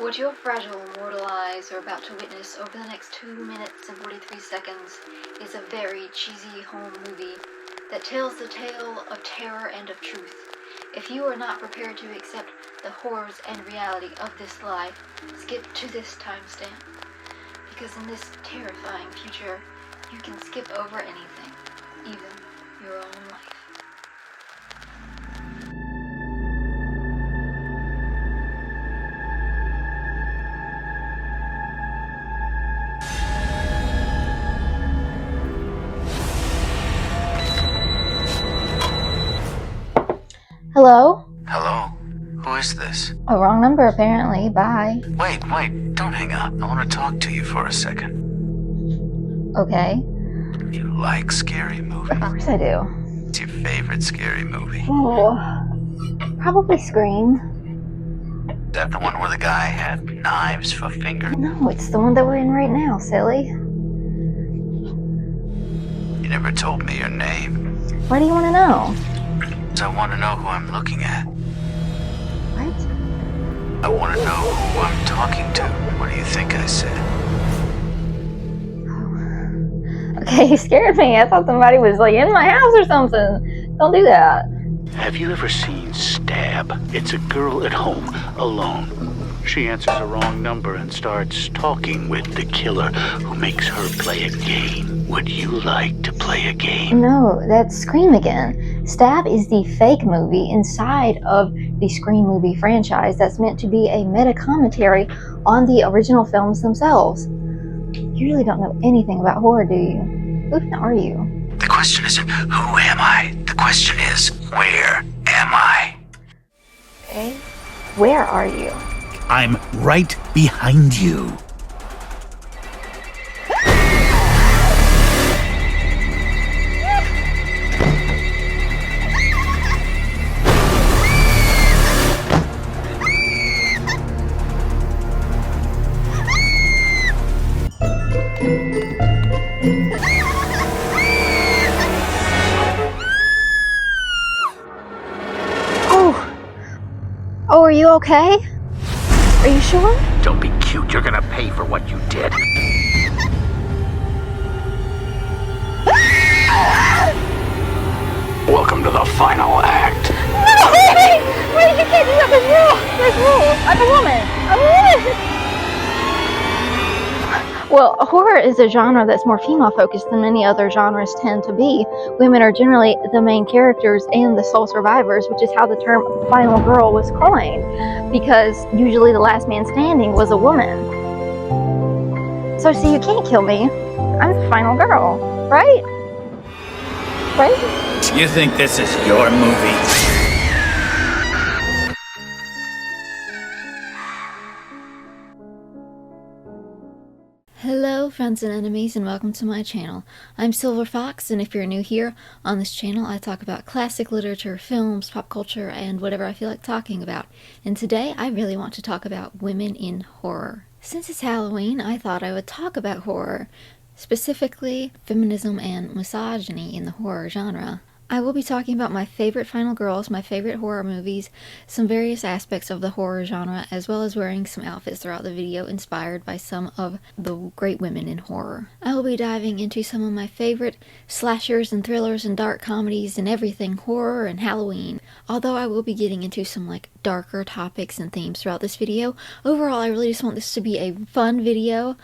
What your fragile mortal eyes are about to witness over the next 2 minutes and 43 seconds is a very cheesy home movie that tells the tale of terror and of truth. If you are not prepared to accept the horrors and reality of this life, skip to this timestamp. Because in this terrifying future, you can skip over anything, even your own life. Hello? Hello? Who is this? Oh, wrong number apparently. Bye. Wait, don't hang up. I want to talk to you for a second. Okay. You like scary movies? Of course I do. What's your favorite scary movie? Oh, probably Scream. Is that the one where the guy had knives for fingers? No, it's the one that we're in right now, silly. You never told me your name. Why do you want to know? So I want to know who I'm looking at. What? I want to know who I'm talking to. What do you think I said? Okay, you scared me. I thought somebody was like in my house or something. Don't do that. Have you ever seen Stab? It's a girl at home, alone. She answers a wrong number and starts talking with the killer who makes her play a game. Would you like to play a game? No, that's Scream again. Stab is the fake movie inside of the Scream movie franchise that's meant to be a meta-commentary on the original films themselves. You really don't know anything about horror, do you? Who even are you? The question isn't who am I? The question is where am I? Okay. Where are you? I'm right behind you. Oh, are you okay? Are you sure? Don't be cute. You're gonna pay for what you did. Welcome to the final act. No, wait, you can't do that. There's rules. I'm a woman. Well, horror is a genre that's more female-focused than many other genres tend to be. Women are generally the main characters and the sole survivors, which is how the term final girl was coined, because usually the last man standing was a woman. So see, you can't kill me. I'm the final girl, right? Right? You think this is your movie? Hello friends and enemies, and welcome to my channel. I'm Silver Fox, and if you're new here, on this channel I talk about classic literature, films, pop culture, and whatever I feel like talking about. And today I really want to talk about women in horror. Since it's Halloween, I thought I would talk about horror, specifically feminism and misogyny in the horror genre. I will be talking about my favorite final girls, my favorite horror movies, some various aspects of the horror genre, as well as wearing some outfits throughout the video inspired by some of the great women in horror. I will be diving into some of my favorite slashers and thrillers and dark comedies and everything horror and Halloween. Although I will be getting into some darker topics and themes throughout this video, overall I really just want this to be a fun video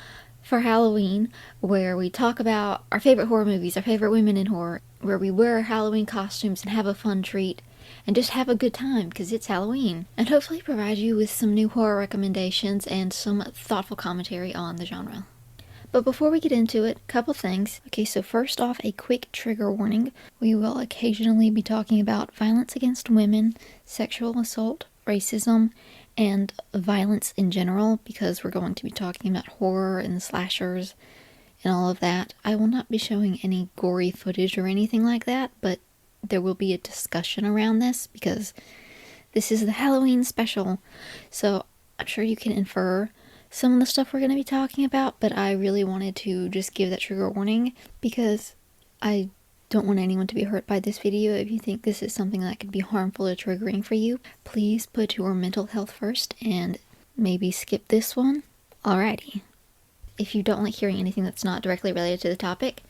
for Halloween, where we talk about our favorite horror movies, our favorite women in horror, where we wear Halloween costumes and have a fun treat, and just have a good time, because it's Halloween. And hopefully provide you with some new horror recommendations and some thoughtful commentary on the genre. But before we get into it, a couple things. Okay, so first off, a quick trigger warning. We will occasionally be talking about violence against women, sexual assault, racism, and violence in general, because we're going to be talking about horror and slashers and all of that. I will not be showing any gory footage or anything like that, but there will be a discussion around this because this is the Halloween special. So I'm sure you can infer some of the stuff we're going to be talking about, but I really wanted to just give that trigger warning because I don't want anyone to be hurt by this video. If you think this is something that could be harmful or triggering for you, please put your mental health first and maybe skip this one. Alrighty. If you don't like hearing anything that's not directly related to the topic,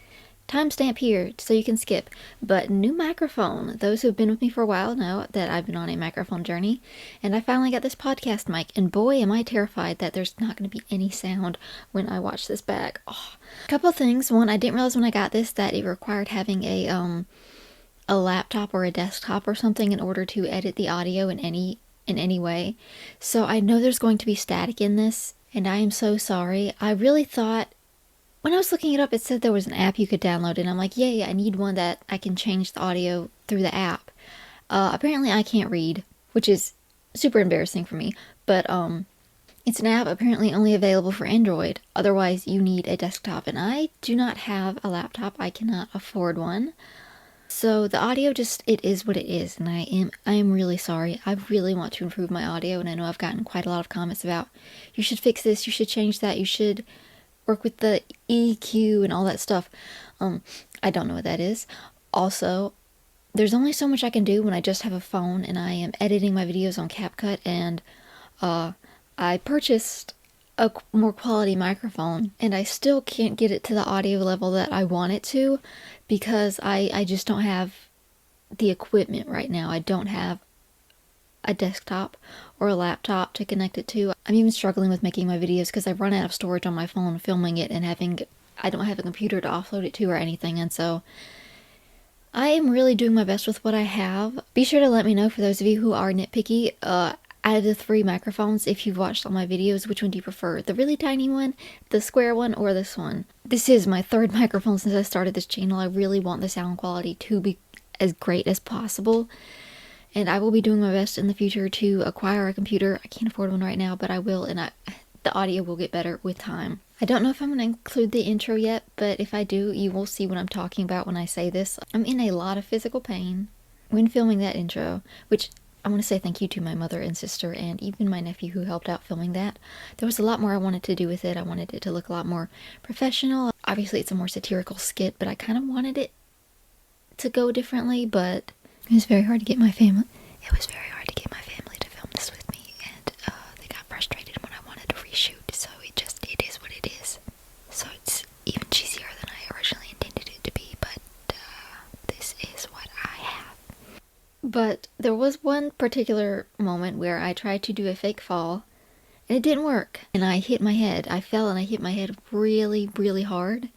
timestamp here so you can skip. But new microphone. Those who've been with me for a while know that I've been on a microphone journey, and I finally got this podcast mic, and boy am I terrified that there's not going to be any sound when I watch this back. Oh. A couple of things. One, I didn't realize when I got this that it required having a laptop or a desktop or something in order to edit the audio in any way. So I know there's going to be static in this, and I am so sorry. I really thought, when I was looking it up, it said there was an app you could download, and I'm like, yay, I need one that I can change the audio through the app. Apparently I can't read, which is super embarrassing for me, but it's an app apparently only available for Android. Otherwise, you need a desktop, and I do not have a laptop. I cannot afford one. So the audio it is what it is, and I am really sorry. I really want to improve my audio, and I know I've gotten quite a lot of comments about, you should fix this, you should change that, you should work with the EQ and all that stuff. I don't know what that is. Also, there's only so much I can do when I just have a phone, and I am editing my videos on CapCut, and I purchased a more quality microphone, and I still can't get it to the audio level that I want it to, because I just don't have the equipment right now. I don't have a desktop or a laptop to connect it to. I'm even struggling with making my videos because I've run out of storage on my phone filming it, and I don't have a computer to offload it to or anything, and so I am really doing my best with what I have. Be sure to let me know, for those of you who are nitpicky, out of the 3 microphones, if you've watched all my videos, which one do you prefer? The really tiny one, the square one, or this one? This is my 3rd microphone since I started this channel. I really want the sound quality to be as great as possible, and I will be doing my best in the future to acquire a computer. I can't afford one right now, but I will, and the audio will get better with time. I don't know if I'm going to include the intro yet, but if I do, you will see what I'm talking about when I say this. I'm in a lot of physical pain when filming that intro, which I want to say thank you to my mother and sister and even my nephew who helped out filming that. There was a lot more I wanted to do with it. I wanted it to look a lot more professional. Obviously, it's a more satirical skit, but I kind of wanted it to go differently, but it was very hard to get my family. It was very hard to get my family to film this with me, and they got frustrated when I wanted to reshoot, so it is what it is. So it's even cheesier than I originally intended it to be, but this is what I have. But there was one particular moment where I tried to do a fake fall, and it didn't work, and I hit my head. I fell and I hit my head really, really hard.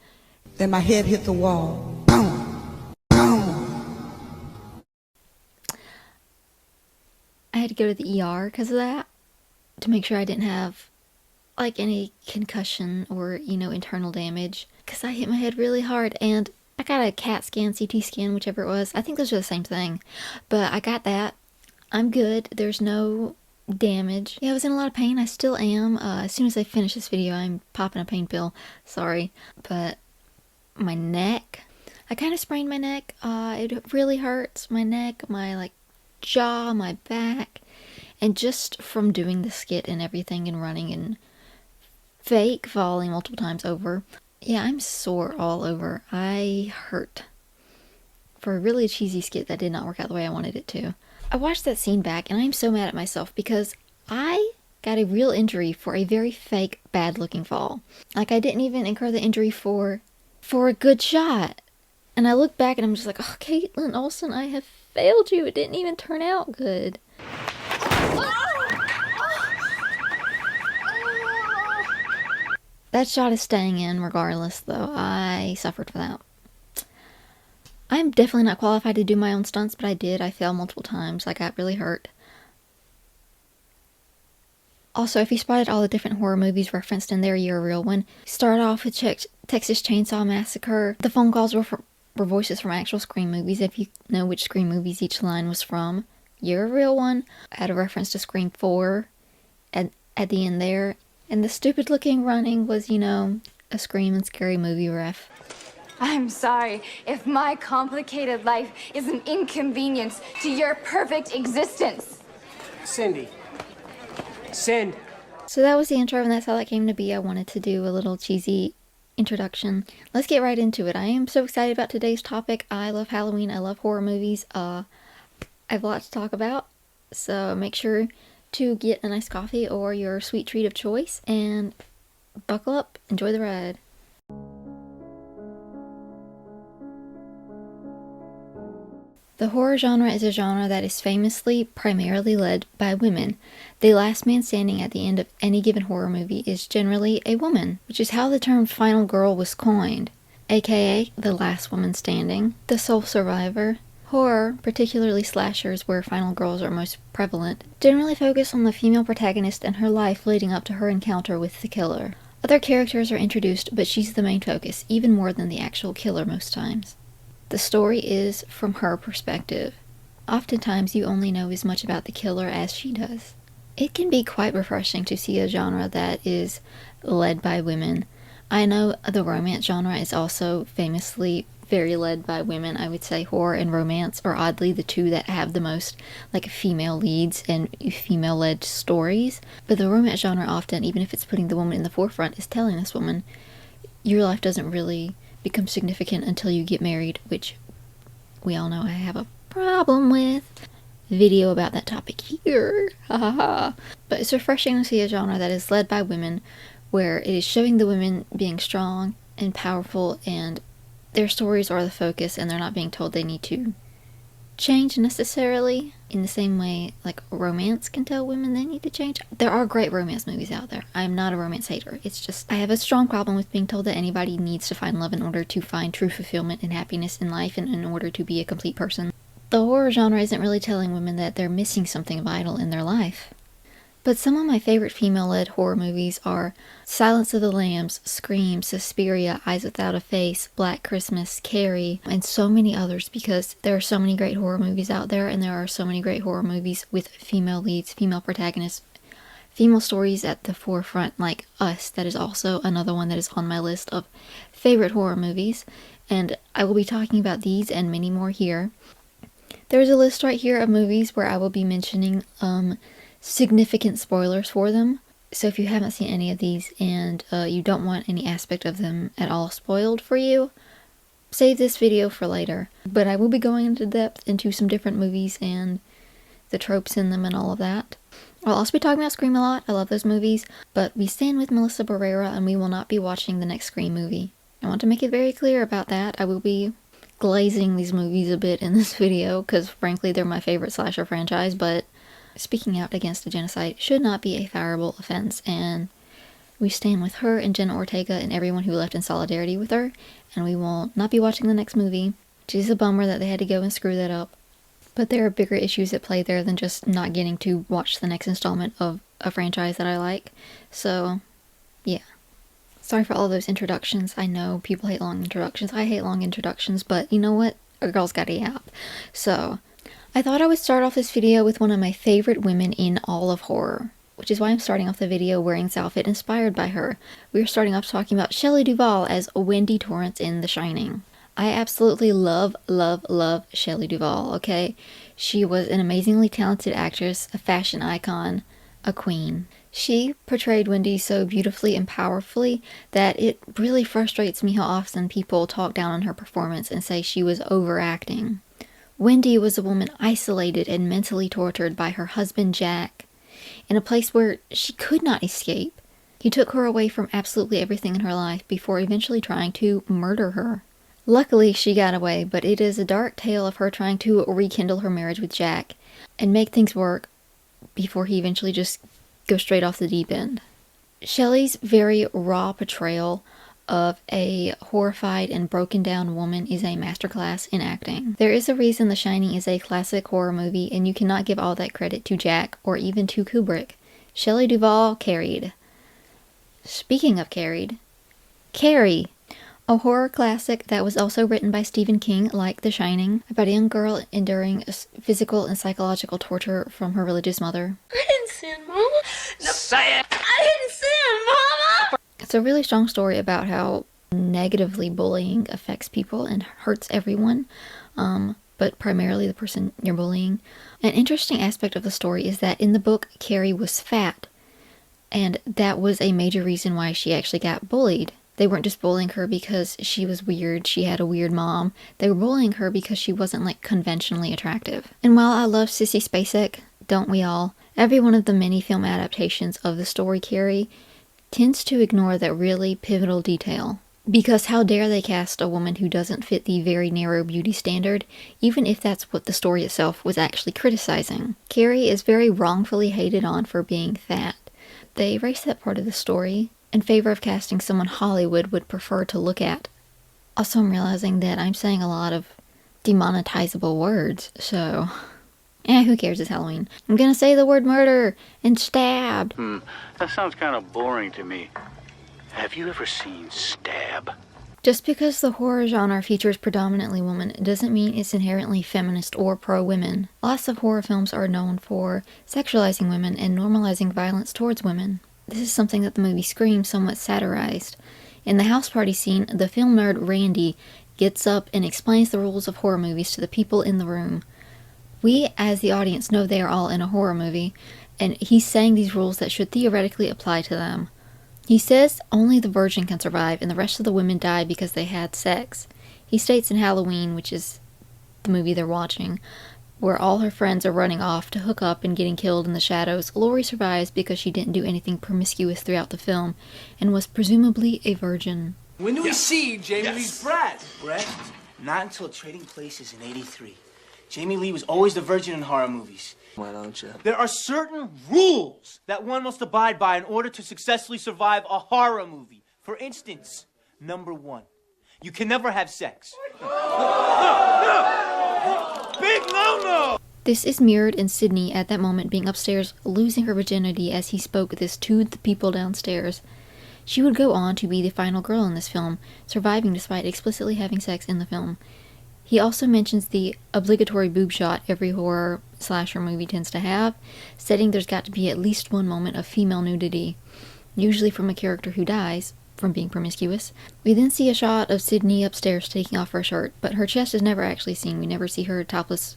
Then my head hit the wall. Boom! Boom! I had to go to the ER because of that, to make sure I didn't have like any concussion or, internal damage, because I hit my head really hard, and I got a CAT scan, CT scan, whichever it was. I think those are the same thing, but I got that. I'm good. There's no damage. Yeah, I was in a lot of pain. I still am. As soon as I finish this video, I'm popping a pain pill. Sorry. But my neck, I kind of sprained my neck. It really hurts. My neck, my jaw, my back, and just from doing the skit and everything and running and fake falling multiple times over. Yeah, I'm sore all over. I hurt for a really cheesy skit that did not work out the way I wanted it to. I watched that scene back, and I'm so mad at myself because I got a real injury for a very fake, bad-looking fall. I didn't even incur the injury for a good shot. And I look back and I'm just like, oh, Caitlin Olsen, I have failed you. It didn't even turn out good. That shot is staying in regardless, though. I suffered for that. I'm definitely not qualified to do my own stunts, but I did. I fell multiple times. I got really hurt. Also, if you spotted all the different horror movies referenced in there, you're a real one. Start off with Texas Chainsaw Massacre. The phone calls were voices from actual Scream movies. If you know which Scream movies each line was from, you're a real one. I had a reference to Scream 4 at the end there. And the stupid looking running was, a Scream and Scary Movie ref. I'm sorry if my complicated life is an inconvenience to your perfect existence. Cindy. Send. So that was the intro, and that's how that came to be. I wanted to do a little cheesy introduction. Let's get right into it. I am so excited about today's topic. I love Halloween. I love horror movies. I have a lot to talk about. So make sure to get a nice coffee or your sweet treat of choice and buckle up, enjoy the ride. The horror genre is a genre that is famously primarily led by women. The last man standing at the end of any given horror movie is generally a woman, which is how the term final girl was coined, aka the last woman standing, the sole survivor. Horror, particularly slashers where final girls are most prevalent, generally focus on the female protagonist and her life leading up to her encounter with the killer. Other characters are introduced, but she's the main focus, even more than the actual killer most times. The story is from her perspective. Oftentimes you only know as much about the killer as she does. It can be quite refreshing to see a genre that is led by women. I know the romance genre is also famously very led by women. I would say horror and romance are oddly the two that have the most female leads and female-led stories. But the romance genre often, even if it's putting the woman in the forefront, is telling this woman, your life doesn't really become significant until you get married, which we all know I have a problem with. Video about that topic here. But it's refreshing to see a genre that is led by women, where it is showing the women being strong and powerful, and their stories are the focus, and they're not being told they need to change necessarily in the same way romance can tell women they need to change. There are great romance movies out there. I'm not a romance hater. It's just I have a strong problem with being told that anybody needs to find love in order to find true fulfillment and happiness in life and in order to be a complete person. The horror genre isn't really telling women that they're missing something vital in their life. But some of my favorite female-led horror movies are Silence of the Lambs, Scream, Suspiria, Eyes Without a Face, Black Christmas, Carrie, and so many others, because there are so many great horror movies out there, and there are so many great horror movies with female leads, female protagonists, female stories at the forefront, like Us. That is also another one that is on my list of favorite horror movies, and I will be talking about these and many more here. There's a list right here of movies where I will be mentioning significant spoilers for them. So if you haven't seen any of these and you don't want any aspect of them at all spoiled for you, save this video for later. But I will be going into depth into some different movies and the tropes in them and all of that. I'll also be talking about Scream a lot. I love those movies, but we stand with Melissa Barrera and we will not be watching the next Scream movie. I want to make it very clear about that. I will be glazing these movies a bit in this video because frankly they're my favorite slasher franchise, but speaking out against a genocide should not be a fireable offense, and we stand with her and Jenna Ortega and everyone who left in solidarity with her, and we will not be watching the next movie, which is a bummer that they had to go and screw that up. But there are bigger issues at play there than just not getting to watch the next installment of a franchise that I like. So, yeah. Sorry for all those introductions. I know people hate long introductions. I hate long introductions, but you know what? A girl's got a yap. So I thought I would start off this video with one of my favorite women in all of horror, which is why I'm starting off the video wearing this outfit inspired by her. We're starting off talking about Shelley Duvall as Wendy Torrance in The Shining. I absolutely love Shelley Duvall, okay? She was an amazingly talented actress, a fashion icon, a queen. She portrayed Wendy so beautifully and powerfully that it really frustrates me how often people talk down on her performance and say she was overacting. Wendy was a woman isolated and mentally tortured by her husband Jack, in a place where she could not escape. He took her away from absolutely everything in her life before eventually trying to murder her. Luckily, she got away, but it is a dark tale of her trying to rekindle her marriage with Jack and make things work before he eventually just goes straight off the deep end. Shelley's very raw portrayal of a horrified and broken down woman is a masterclass in acting. There is a reason The Shining is a classic horror movie, and you cannot give all that credit to Jack or even to Kubrick. Shelley Duvall carried. Speaking of carried, Carrie, a horror classic that was also written by Stephen King, like The Shining, about a young girl enduring physical and psychological torture from her religious mother. I didn't sin, Mama. No, say it. I didn't sin, Mama. It's a really strong story about how negatively bullying affects people and hurts everyone, but primarily the person you're bullying. An interesting aspect of the story is that in the book, Carrie was fat, and that was a major reason why she actually got bullied. They weren't just bullying her because she was weird, she had a weird mom. They were bullying her because she wasn't conventionally attractive. And while I love Sissy Spacek, don't we all, Every one of the many film adaptations of the story Carrie tends to ignore that really pivotal detail. Because how dare they cast a woman who doesn't fit the very narrow beauty standard, even if that's what the story itself was actually criticizing. Carrie is very wrongfully hated on for being fat. They erase that part of the story in favor of casting someone Hollywood would prefer to look at. Also, I'm realizing that I'm saying a lot of demonetizable words, so... who cares, it's Halloween. I'm gonna say the word murder and stabbed. That sounds kind of boring to me. Have you ever seen Stab? Just because the horror genre features predominantly women doesn't mean it's inherently feminist or pro-women. Lots of horror films are known for sexualizing women and normalizing violence towards women. This is something that the movie Scream somewhat satirized. In the house party scene, the film nerd Randy gets up and explains the rules of horror movies to the people in the room. We, as the audience, know they are all in a horror movie, and he's saying these rules that should theoretically apply to them. He says only the virgin can survive, and the rest of the women die because they had sex. He states in Halloween, which is the movie they're watching, where all her friends are running off to hook up and getting killed in the shadows, Laurie survives because she didn't do anything promiscuous throughout the film, and was presumably a virgin. When do we see Jamie Lee's brat? Brett, not until Trading Places in '83. Jamie Lee was always the virgin in horror movies. Why don't you? There are certain rules that one must abide by in order to successfully survive a horror movie. For instance, number 1, you can never have sex. Big no-no! This is mirrored in Sydney at that moment being upstairs, losing her virginity as he spoke this to the people downstairs. She would go on to be the final girl in this film, surviving despite explicitly having sex in the film. He also mentions the obligatory boob shot every horror slasher movie tends to have, stating there's got to be at least one moment of female nudity, usually from a character who dies from being promiscuous. We then see a shot of Sydney upstairs taking off her shirt, but her chest is never actually seen. We never see her topless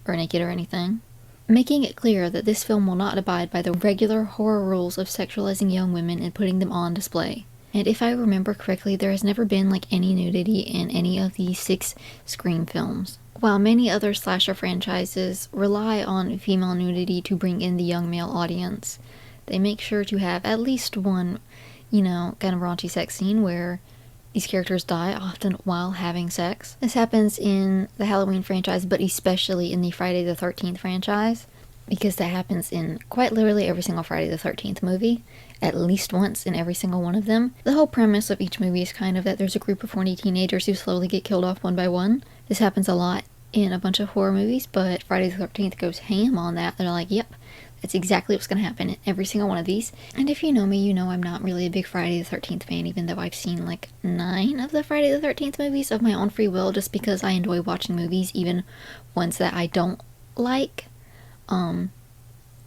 or naked or anything, making it clear that this film will not abide by the regular horror rules of sexualizing young women and putting them on display. And if I remember correctly, there has never been any nudity in any of the 6 Scream films. While many other slasher franchises rely on female nudity to bring in the young male audience, they make sure to have at least one, kind of raunchy sex scene where these characters die, often while having sex. This happens in the Halloween franchise, but especially in the Friday the 13th franchise, because that happens in quite literally every single Friday the 13th movie, at least once in every single one of them. The whole premise of each movie is kind of that there's a group of horny teenagers who slowly get killed off one by one. This happens a lot in a bunch of horror movies, but Friday the 13th goes ham on that. They're like, yep, that's exactly what's going to happen in every single one of these. And if you know me, you know I'm not really a big Friday the 13th fan, even though I've seen 9 of the Friday the 13th movies of my own free will, just because I enjoy watching movies, even ones that I don't like,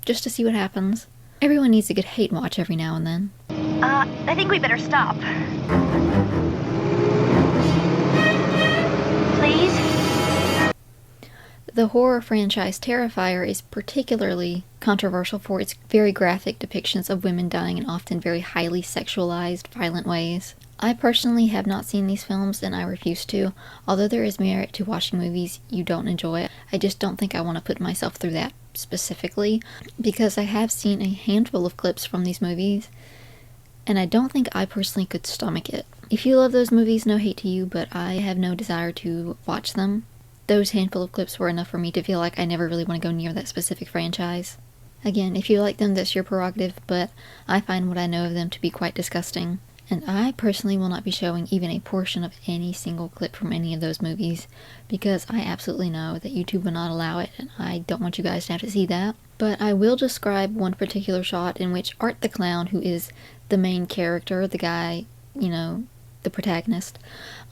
just to see what happens. Everyone needs a good hate watch every now and then. I think we better stop. Please? The horror franchise Terrifier is particularly controversial for its very graphic depictions of women dying in often very highly sexualized, violent ways. I personally have not seen these films, and I refuse to. Although there is merit to watching movies you don't enjoy, I just don't think I want to put myself through that specifically, because I have seen a handful of clips from these movies, and I don't think I personally could stomach it. If you love those movies, no hate to you, but I have no desire to watch them. Those handful of clips were enough for me to feel like I never really want to go near that specific franchise. Again, if you like them, that's your prerogative, but I find what I know of them to be quite disgusting. And I personally will not be showing even a portion of any single clip from any of those movies, because I absolutely know that YouTube will not allow it, and I don't want you guys to have to see that. But I will describe one particular shot in which Art the Clown, who is the main character, the guy, the protagonist,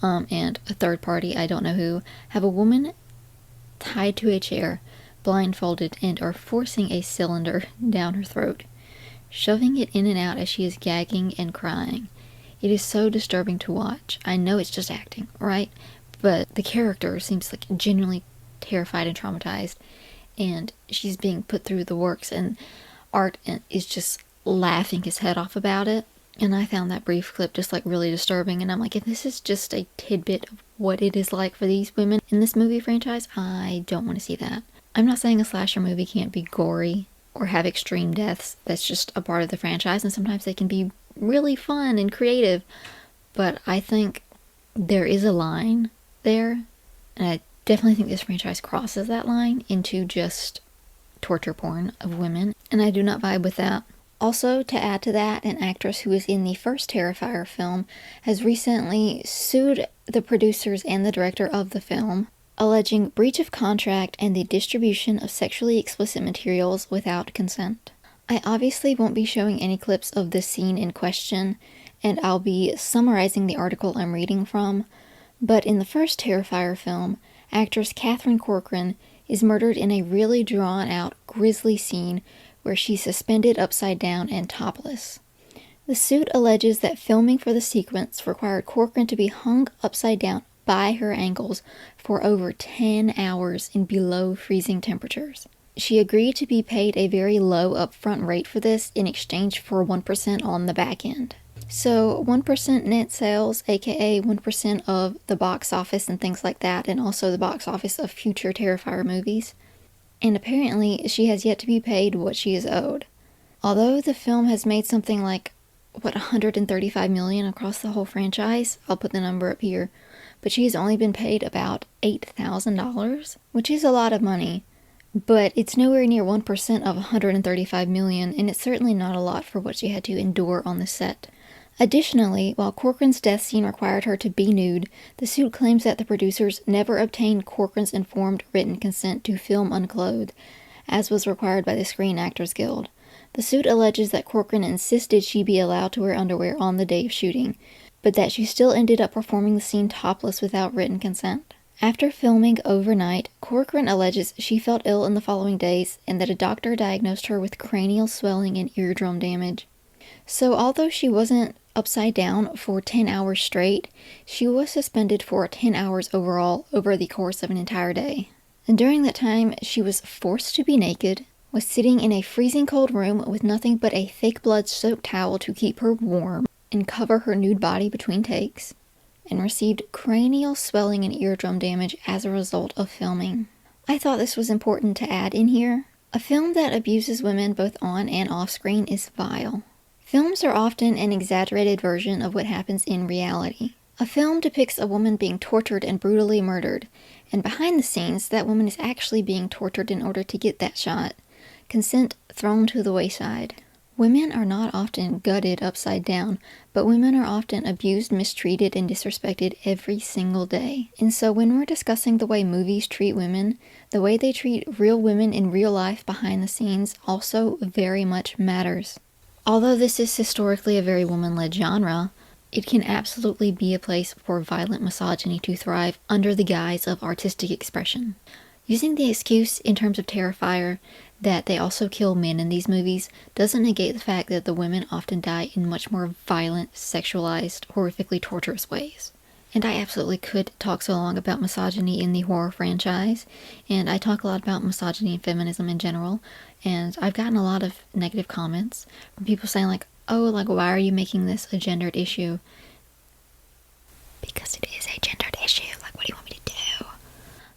and a third party, I don't know who, have a woman tied to a chair, blindfolded, and are forcing a cylinder down her throat, shoving it in and out as she is gagging and crying. It is so disturbing to watch. I know it's just acting, right? But the character seems genuinely terrified and traumatized, and she's being put through the works, and Art is just laughing his head off about it. And I found that brief clip just really disturbing, and I'm like, if this is just a tidbit of what it is like for these women in this movie franchise, I don't want to see that. I'm not saying a slasher movie can't be gory or have extreme deaths. That's just a part of the franchise, and sometimes they can be really fun and creative. But I think there is a line there, and I definitely think this franchise crosses that line into just torture porn of women, and I do not vibe with that. Also, to add to that, an actress who was in the first Terrifier film has recently sued the producers and the director of the film, alleging breach of contract and the distribution of sexually explicit materials without consent. I obviously won't be showing any clips of the scene in question, and I'll be summarizing the article I'm reading from, but in the first Terrifier film, actress Catherine Corcoran is murdered in a really drawn-out, grisly scene where she's suspended upside down and topless. The suit alleges that filming for the sequence required Corcoran to be hung upside down by her ankles for over 10 hours in below freezing temperatures. She agreed to be paid a very low upfront rate for this in exchange for 1% on the back end. So 1% net sales, aka 1% of the box office and things like that, and also the box office of future Terrifier movies. And apparently she has yet to be paid what she is owed. Although the film has made something like, $135 million across the whole franchise? I'll put the number up here. But she has only been paid about $8,000, which is a lot of money. But it's nowhere near 1% of $135 million, and it's certainly not a lot for what she had to endure on the set. Additionally, while Corcoran's death scene required her to be nude, the suit claims that the producers never obtained Corcoran's informed written consent to film unclothed, as was required by the Screen Actors Guild. The suit alleges that Corcoran insisted she be allowed to wear underwear on the day of shooting, but that she still ended up performing the scene topless without written consent. After filming overnight, Corcoran alleges she felt ill in the following days and that a doctor diagnosed her with cranial swelling and eardrum damage. So although she wasn't upside down for 10 hours straight, she was suspended for 10 hours overall over the course of an entire day. And during that time, she was forced to be naked, was sitting in a freezing cold room with nothing but a fake blood-soaked towel to keep her warm and cover her nude body between takes, and received cranial swelling and eardrum damage as a result of filming. I thought this was important to add in here. A film that abuses women both on and off screen is vile. Films are often an exaggerated version of what happens in reality. A film depicts a woman being tortured and brutally murdered, and behind the scenes, that woman is actually being tortured in order to get that shot. Consent thrown to the wayside. Women are not often gutted upside down, but women are often abused, mistreated, and disrespected every single day. And so when we're discussing the way movies treat women, the way they treat real women in real life behind the scenes also very much matters. Although this is historically a very woman-led genre, it can absolutely be a place for violent misogyny to thrive under the guise of artistic expression. Using the excuse in terms of Terrifier that they also kill men in these movies doesn't negate the fact that the women often die in much more violent, sexualized, horrifically torturous ways. And I absolutely could talk so long about misogyny in the horror franchise, and I talk a lot about misogyny and feminism in general, and I've gotten a lot of negative comments from people saying like, oh, like, why are you making this a gendered issue? Because it is a gendered issue. Like, what do you want me to do?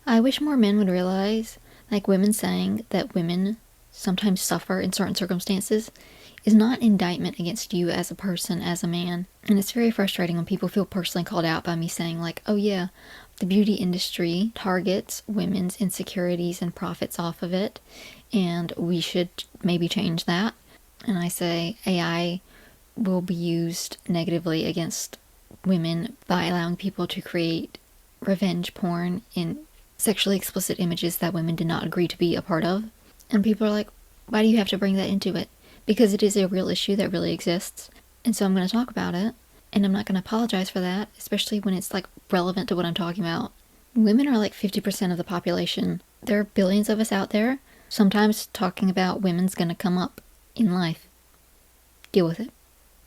I wish more men would realize, like, women saying that women sometimes suffer in certain circumstances is not indictment against you as a person, as a man. And it's very frustrating when people feel personally called out by me saying like, oh yeah, the beauty industry targets women's insecurities and profits off of it, and we should maybe change that. And I say AI will be used negatively against women by allowing people to create revenge porn in sexually explicit images that women did not agree to be a part of. And people are like, why do you have to bring that into it? Because it is a real issue that really exists. And so I'm going to talk about it. And I'm not going to apologize for that, especially when it's like relevant to what I'm talking about. Women are like 50% of the population. There are billions of us out there. Sometimes talking about women's going to come up in life. Deal with it.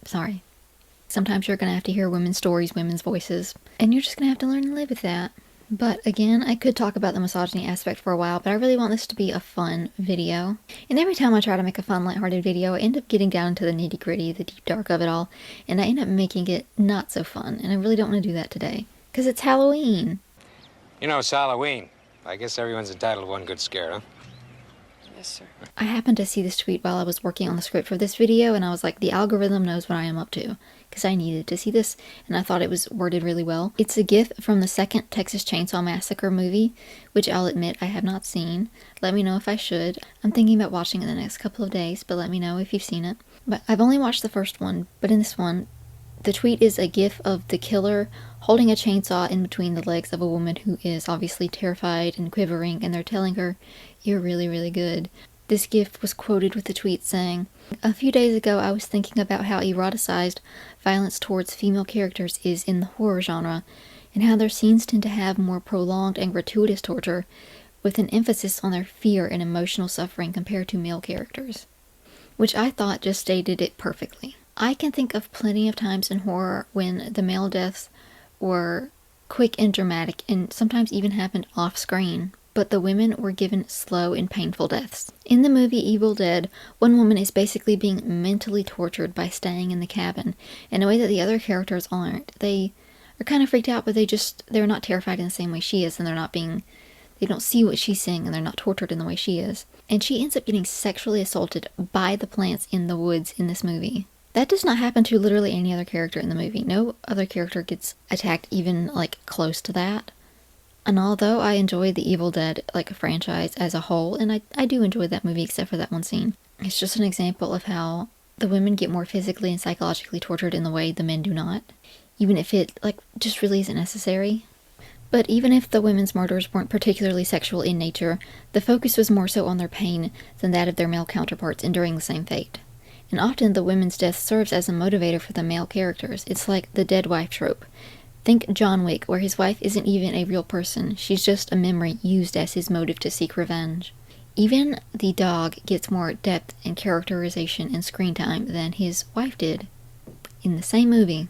Sorry. Sometimes you're going to have to hear women's stories, women's voices, and you're just going to have to learn to live with that. But again, I could talk about the misogyny aspect for a while, but I really want this to be a fun video. And every time I try to make a fun, lighthearted video, I end up getting down into the nitty-gritty, the deep dark of it all, and I end up making it not so fun, and I really don't want to do that today. Because it's Halloween. You know, it's Halloween. I guess everyone's entitled to one good scare, huh? Yes, sir. I happened to see this tweet while I was working on the script for this video, and I was like, the algorithm knows what I am up to, because I needed to see this, and I thought it was worded really well. It's a gif from the second Texas Chainsaw Massacre movie, which I'll admit I have not seen. Let me know if I should. I'm thinking about watching it the next couple of days, but let me know if you've seen it. But I've only watched the first one, but in this one, the tweet is a gif of the killer holding a chainsaw in between the legs of a woman who is obviously terrified and quivering, and they're telling her, "You're really, really good." This gif was quoted with the tweet saying, "A few days ago I was thinking about how eroticized violence towards female characters is in the horror genre, and how their scenes tend to have more prolonged and gratuitous torture, with an emphasis on their fear and emotional suffering compared to male characters." Which I thought just stated it perfectly. I can think of plenty of times in horror when the male deaths were quick and dramatic, and sometimes even happened off-screen, but the women were given slow and painful deaths. In the movie Evil Dead, one woman is basically being mentally tortured by staying in the cabin in a way that the other characters aren't. They are kind of freaked out, but they're not terrified in the same way she is, and they don't see what she's seeing, and they're not tortured in the way she is. And she ends up getting sexually assaulted by the plants in the woods in this movie. That does not happen to literally any other character in the movie. No other character gets attacked even, close to that. And although I enjoy the Evil Dead, franchise as a whole, and I do enjoy that movie except for that one scene, it's just an example of how the women get more physically and psychologically tortured in the way the men do not. Even if it, just really isn't necessary. But even if the women's murders weren't particularly sexual in nature, the focus was more so on their pain than that of their male counterparts enduring the same fate. And often the women's death serves as a motivator for the male characters. It's like the dead wife trope. Think John Wick, where his wife isn't even a real person. She's just a memory used as his motive to seek revenge. Even the dog gets more depth and characterization and screen time than his wife did in the same movie.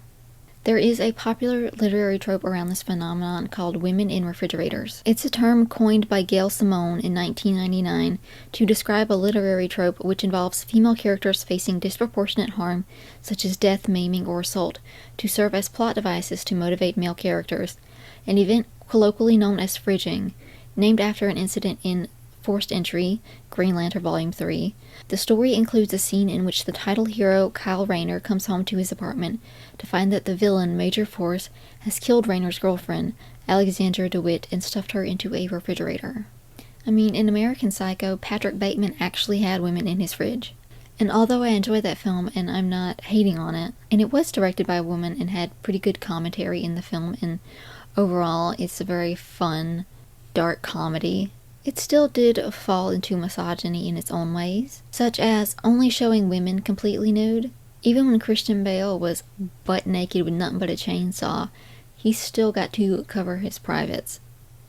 There is a popular literary trope around this phenomenon called women in refrigerators. It's a term coined by Gail Simone in 1999 to describe a literary trope which involves female characters facing disproportionate harm, such as death, maiming, or assault, to serve as plot devices to motivate male characters, an event colloquially known as fridging, named after an incident in Forced Entry, Green Lantern Volume 3. The story includes a scene in which the title hero, Kyle Rayner, comes home to his apartment to find that the villain, Major Force, has killed Rayner's girlfriend, Alexandra DeWitt, and stuffed her into a refrigerator. I mean, in American Psycho, Patrick Bateman actually had women in his fridge. And although I enjoyed that film, and I'm not hating on it, and it was directed by a woman and had pretty good commentary in the film, and overall it's a very fun, dark comedy, it still did fall into misogyny in its own ways, such as only showing women completely nude. Even when Christian Bale was butt naked with nothing but a chainsaw, he still got to cover his privates.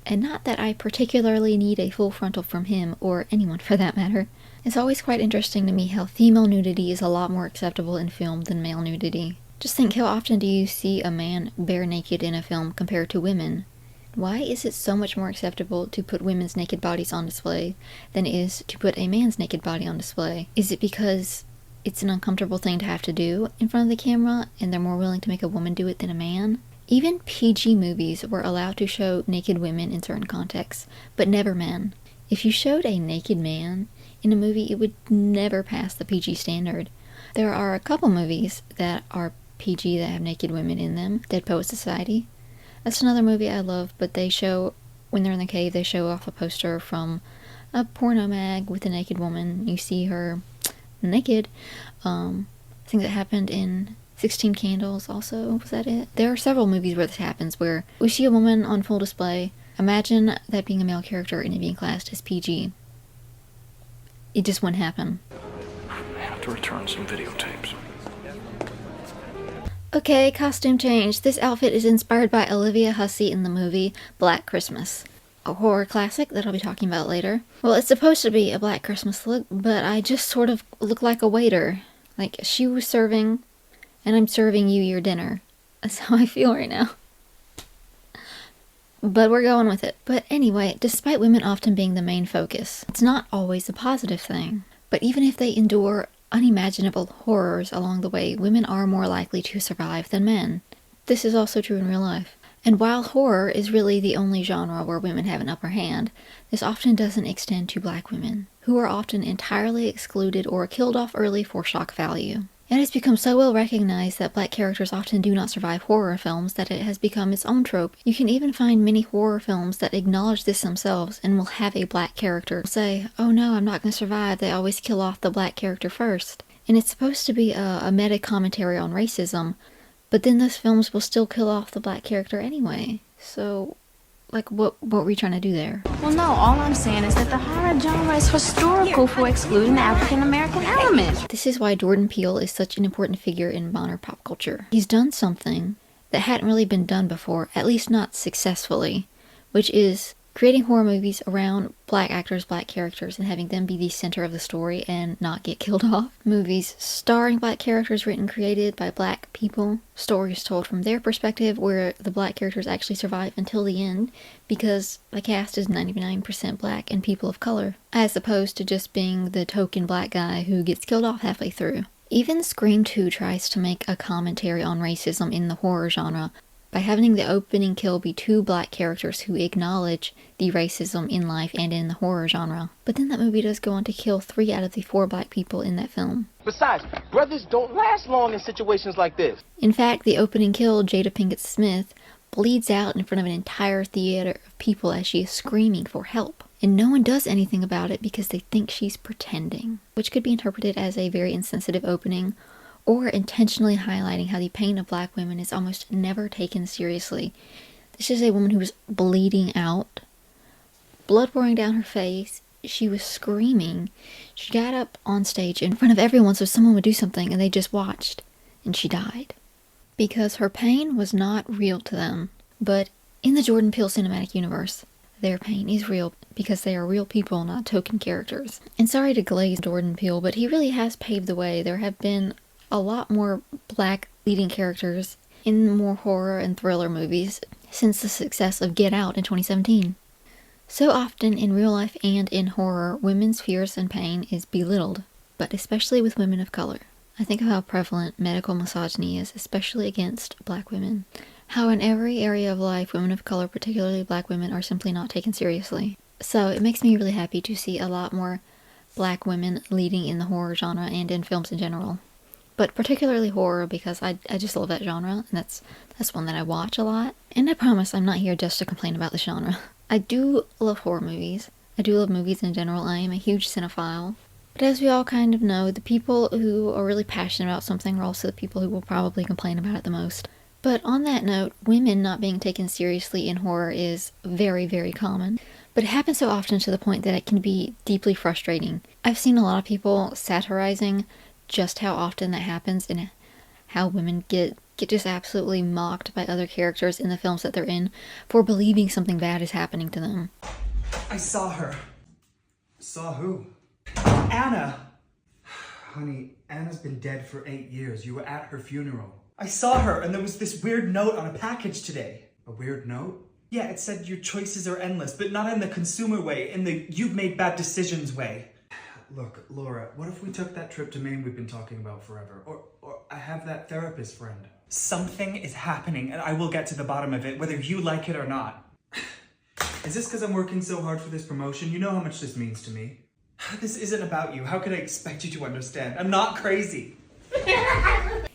And not that I particularly need a full frontal from him, or anyone for that matter. It's always quite interesting to me how female nudity is a lot more acceptable in film than male nudity. Just think, how often do you see a man bare naked in a film compared to women? Why is it so much more acceptable to put women's naked bodies on display than it is to put a man's naked body on display? Is it because it's an uncomfortable thing to have to do in front of the camera, and they're more willing to make a woman do it than a man? Even PG movies were allowed to show naked women in certain contexts, but never men. If you showed a naked man in a movie, it would never pass the PG standard. There are a couple movies that are PG that have naked women in them. Dead Poet Society. That's another movie I love, but they show, when they're in the cave, they show off a poster from a porno mag with a naked woman. You see her naked. I think that happened in 16 Candles also. Was that it? There are several movies where this happens, where we see a woman on full display. Imagine that being a male character and it being classed as PG. It just wouldn't happen. I have to return some videotapes. Okay, costume change. This outfit is inspired by Olivia Hussey in the movie Black Christmas, a horror classic that I'll be talking about later. Well, it's supposed to be a Black Christmas look, but I just sort of look like a waiter. Like, she was serving, and I'm serving you your dinner. That's how I feel right now. But we're going with it. But anyway, despite women often being the main focus, it's not always a positive thing. But even if they endure unimaginable horrors along the way, women are more likely to survive than men. This is also true in real life. And while horror is really the only genre where women have an upper hand, this often doesn't extend to black women, who are often entirely excluded or killed off early for shock value. It has become so well recognized that black characters often do not survive horror films that it has become its own trope. You can even find many horror films that acknowledge this themselves and will have a black character say, "Oh no, I'm not going to survive, they always kill off the black character first." And it's supposed to be a meta commentary on racism, but then those films will still kill off the black character anyway. So, like, what were we trying to do there? Well, no, all I'm saying is that the horror genre is historical for excluding the African-American element. This is why Jordan Peele is such an important figure in modern pop culture. He's done something that hadn't really been done before, at least not successfully, which is creating horror movies around black actors, black characters, and having them be the center of the story and not get killed off. Movies starring black characters written and created by black people. Stories told from their perspective where the black characters actually survive until the end because the cast is 99% black and people of color, as opposed to just being the token black guy who gets killed off halfway through. Even Scream 2 tries to make a commentary on racism in the horror genre by having the opening kill be two black characters who acknowledge the racism in life and in the horror genre. But then that movie does go on to kill 3 out of the 4 black people in that film. Besides, brothers don't last long in situations like this. In fact, the opening kill, Jada Pinkett Smith, bleeds out in front of an entire theater of people as she is screaming for help. And no one does anything about it because they think she's pretending, which could be interpreted as a very insensitive opening, or intentionally highlighting how the pain of black women is almost never taken seriously. This is a woman who was bleeding out, blood pouring down her face. She was screaming. She got up on stage in front of everyone so someone would do something, and they just watched, and she died. Because her pain was not real to them. But in the Jordan Peele cinematic universe, their pain is real because they are real people, not token characters. And sorry to glaze Jordan Peele, but he really has paved the way. There have been a lot more black leading characters in more horror and thriller movies since the success of Get Out in 2017. So often in real life and in horror, women's fears and pain is belittled, but especially with women of color. I think of how prevalent medical misogyny is, especially against black women. How in every area of life, women of color, particularly black women, are simply not taken seriously. So it makes me really happy to see a lot more black women leading in the horror genre and in films in general. But particularly horror, because I just love that genre, and that's one that I watch a lot. And I promise I'm not here just to complain about the genre. I do love horror movies. I do love movies in general. I am a huge cinephile. But as we all kind of know, the people who are really passionate about something are also the people who will probably complain about it the most. But on that note, women not being taken seriously in horror is very, very common. But it happens so often to the point that it can be deeply frustrating. I've seen a lot of people satirizing just how often that happens and how women get just absolutely mocked by other characters in the films that they're in for believing something bad is happening to them. I saw her. Saw who? Anna. Honey, Anna's been dead for 8 years. You were at her funeral. I saw her, and there was this weird note on a package today. A weird note? Yeah, it said your choices are endless, but not in the consumer way, in the you've made bad decisions way. Look, Laura, what if we took that trip to Maine we've been talking about forever? Or I have that therapist friend. Something is happening, and I will get to the bottom of it, whether you like it or not. Is this because I'm working so hard for this promotion? You know how much this means to me. This isn't about you. How could I expect you to understand? I'm not crazy.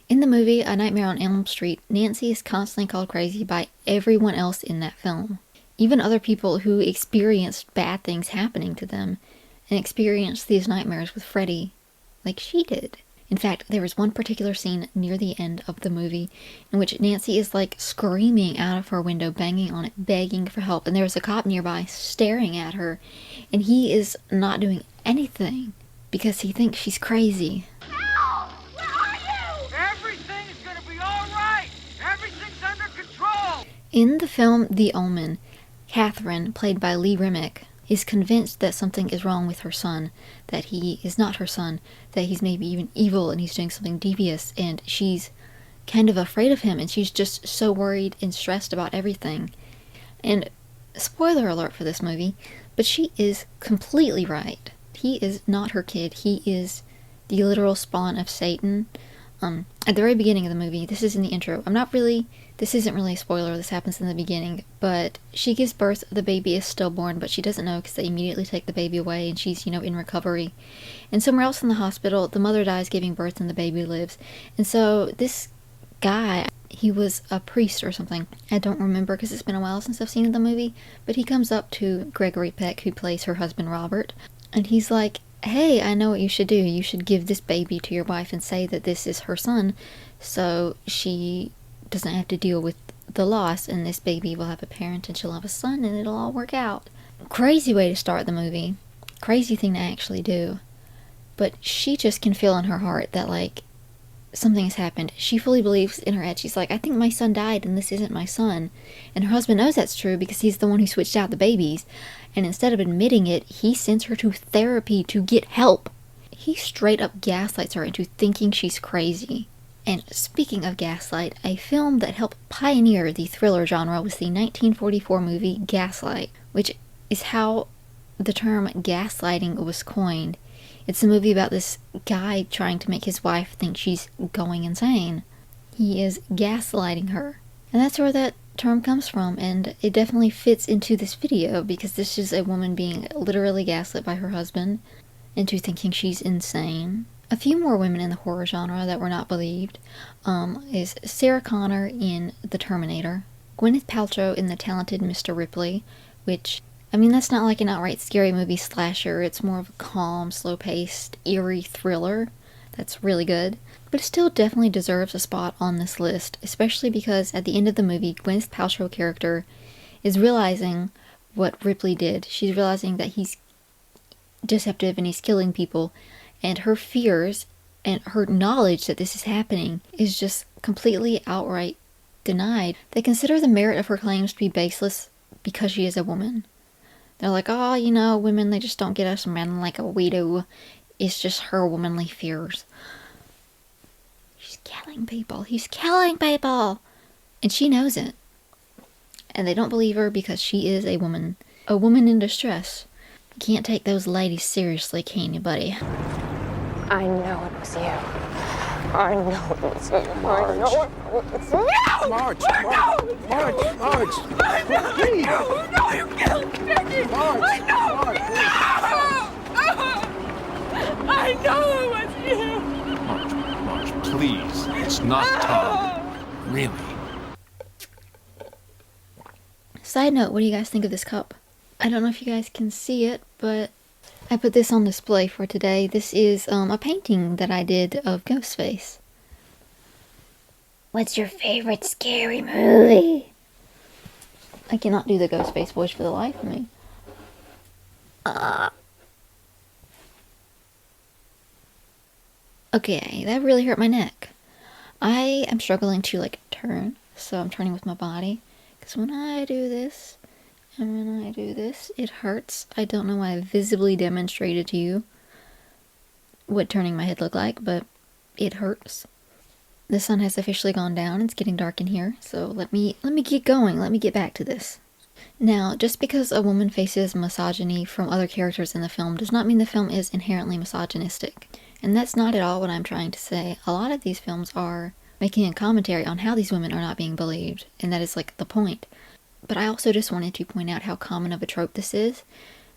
In the movie A Nightmare on Elm Street, Nancy is constantly called crazy by everyone else in that film. Even other people who experienced bad things happening to them and experienced these nightmares with Freddy, like she did. In fact, there was one particular scene near the end of the movie in which Nancy is like screaming out of her window, banging on it, begging for help, and there's a cop nearby staring at her, and he is not doing anything because he thinks she's crazy. Help! Where are you? Everything is gonna be alright! Everything's under control! In the film The Omen, Catherine, played by Lee Remick, is convinced that something is wrong with her son, that he is not her son, that he's maybe even evil and he's doing something devious, and she's kind of afraid of him, and she's just so worried and stressed about everything. And spoiler alert for this movie, but she is completely right. He is not her kid. He is the literal spawn of Satan. At the very beginning of the movie, this is in the intro. This isn't really a spoiler, this happens in the beginning, but she gives birth, the baby is stillborn, but she doesn't know because they immediately take the baby away and she's, in recovery. And somewhere else in the hospital, the mother dies giving birth and the baby lives. And so this guy, he was a priest or something. I don't remember because it's been a while since I've seen the movie, but he comes up to Gregory Peck, who plays her husband Robert, and he's like, hey, I know what you should do. You should give this baby to your wife and say that this is her son, so she doesn't have to deal with the loss, and this baby will have a parent and she'll have a son and it'll all work out. Crazy way to start the movie. Crazy thing to actually do. But she just can feel in her heart that, like, something has happened. She fully believes in her head. She's like, I think my son died and this isn't my son. And her husband knows that's true because he's the one who switched out the babies. And instead of admitting it, he sends her to therapy to get help. He straight up gaslights her into thinking she's crazy. And speaking of gaslight, a film that helped pioneer the thriller genre was the 1944 movie Gaslight, which is how the term gaslighting was coined. It's a movie about this guy trying to make his wife think she's going insane. He is gaslighting her. And that's where that term comes from, and it definitely fits into this video because this is a woman being literally gaslit by her husband into thinking she's insane. A few more women in the horror genre that were not believed is Sarah Connor in The Terminator, Gwyneth Paltrow in The Talented Mr. Ripley, which, I mean, that's not like an outright scary movie slasher, it's more of a calm, slow-paced, eerie thriller that's really good, but it still definitely deserves a spot on this list, especially because at the end of the movie, Gwyneth Paltrow character is realizing what Ripley did. She's realizing that he's deceptive and he's killing people, and her fears and her knowledge that this is happening is just completely outright denied. They consider the merit of her claims to be baseless because she is a woman. They're like, oh, women, they just don't get us men like we do. It's just her womanly fears. She's killing people. He's killing people! And she knows it. And they don't believe her because she is a woman. A woman in distress. You can't take those ladies seriously, can you, buddy? I know it was you. I know it was you, Marge. I know it was you! Marge! Please! No, you killed Becky! Marge! I know! Marge, I know it was you! Marge, please. It's not Tom. Really. Side note, what do you guys think of this cup? I don't know if you guys can see it, but I put this on display for today. This is a painting that I did of Ghostface. What's your favorite scary movie? I cannot do the Ghostface voice for the life of me. Okay, that really hurt my neck. I am struggling to, turn, so I'm turning with my body. Because when I do this, and when I do this, it hurts. I don't know why I visibly demonstrated to you what turning my head looked like, but it hurts. The sun has officially gone down. It's getting dark in here, so let me get going. Let me get back to this. Now, just because a woman faces misogyny from other characters in the film does not mean the film is inherently misogynistic. And that's not at all what I'm trying to say. A lot of these films are making a commentary on how these women are not being believed, and that is the point. But I also just wanted to point out how common of a trope this is,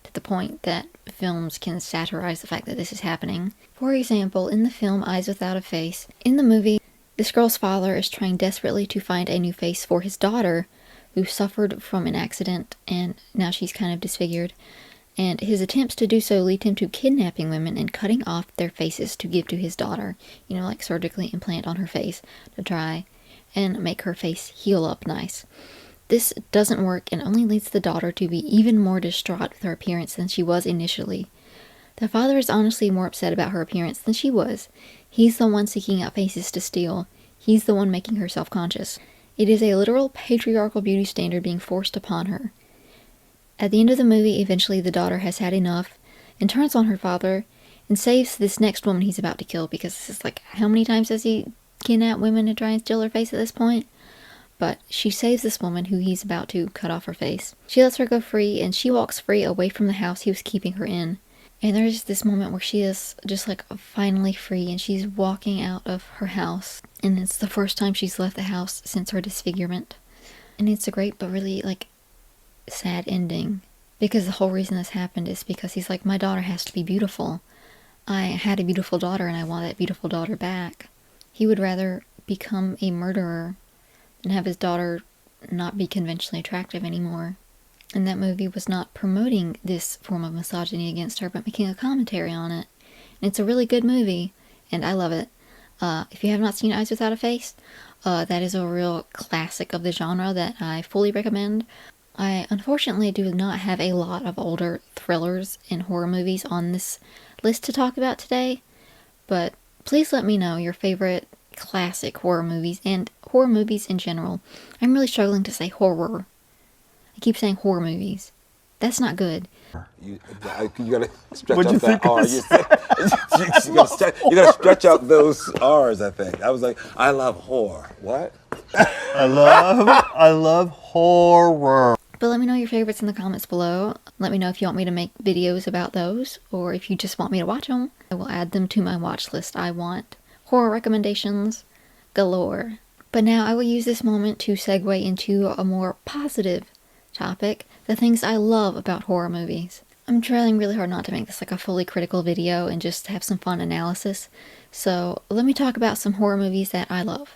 to the point that films can satirize the fact that this is happening. For example, in the film Eyes Without a Face, in the movie, this girl's father is trying desperately to find a new face for his daughter, who suffered from an accident and now she's kind of disfigured. And his attempts to do so lead him to kidnapping women and cutting off their faces to give to his daughter, surgically implant on her face to try and make her face heal up nice. This doesn't work and only leads the daughter to be even more distraught with her appearance than she was initially. The father is honestly more upset about her appearance than she was. He's the one seeking out faces to steal. He's the one making her self-conscious. It is a literal patriarchal beauty standard being forced upon her. At the end of the movie, eventually the daughter has had enough and turns on her father and saves this next woman he's about to kill, because this is how many times has he kidnapped women to try and steal her face at this point? But she saves this woman who he's about to cut off her face. She lets her go free, and she walks free away from the house he was keeping her in. And there's this moment where she is just like finally free and she's walking out of her house. And it's the first time she's left the house since her disfigurement. And it's a great but really like sad ending. Because the whole reason this happened is because he's like, my daughter has to be beautiful. I had a beautiful daughter and I want that beautiful daughter back. He would rather become a murderer than have his daughter not be conventionally attractive anymore. And that movie was not promoting this form of misogyny against her, but making a commentary on it. And it's a really good movie, and I love it. If you have not seen Eyes Without a Face, that is a real classic of the genre that I fully recommend. I unfortunately do not have a lot of older thrillers and horror movies on this list to talk about today, but please let me know your favorite classic horror movies and horror movies in general. I'm really struggling to say horror. I keep saying horror movies. That's not good. You gotta stretch out that R. You gotta stretch out those R's, I think. I was like, I love horror. What? I love horror. But let me know your favorites in the comments below. Let me know if you want me to make videos about those, or if you just want me to watch them. I will add them to my watch list. I want horror recommendations galore. But now I will use this moment to segue into a more positive topic, the things I love about horror movies. I'm trying really hard not to make this like a fully critical video and just have some fun analysis. So let me talk about some horror movies that I love.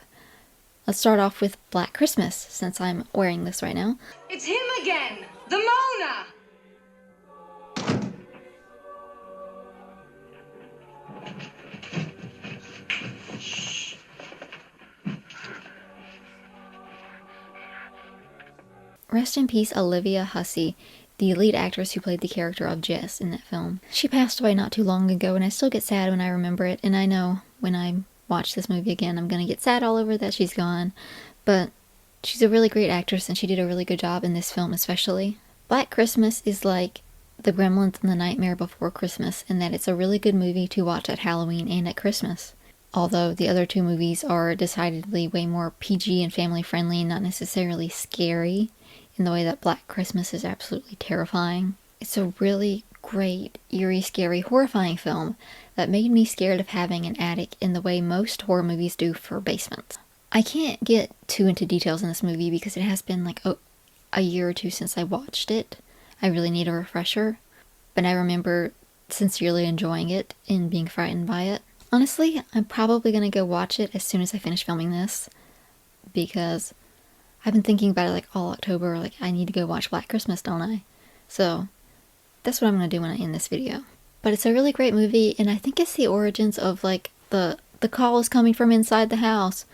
Let's start off with Black Christmas, since I'm wearing this right now. It's him again! The Mona! Rest in peace, Olivia Hussey, the lead actress who played the character of Jess in that film. She passed away not too long ago, and I still get sad when I remember it, and I know when I watch this movie again, I'm gonna get sad all over that she's gone, but she's a really great actress and she did a really good job in this film especially. Black Christmas is like The Gremlins and The Nightmare Before Christmas, in that it's a really good movie to watch at Halloween and at Christmas. Although the other two movies are decidedly way more PG and family friendly and not necessarily scary in the way that Black Christmas is absolutely terrifying. It's a really great, eerie, scary, horrifying film that made me scared of having an attic in the way most horror movies do for basements. I can't get too into details in this movie because it has been like a year or two since I watched it. I really need a refresher, but I remember sincerely enjoying it and being frightened by it. Honestly, I'm probably going to go watch it as soon as I finish filming this, because I've been thinking about it like all October, like I need to go watch Black Christmas, don't I? So that's what I'm going to do when I end this video. But it's a really great movie, and I think it's the origins of like the call is coming from inside the house,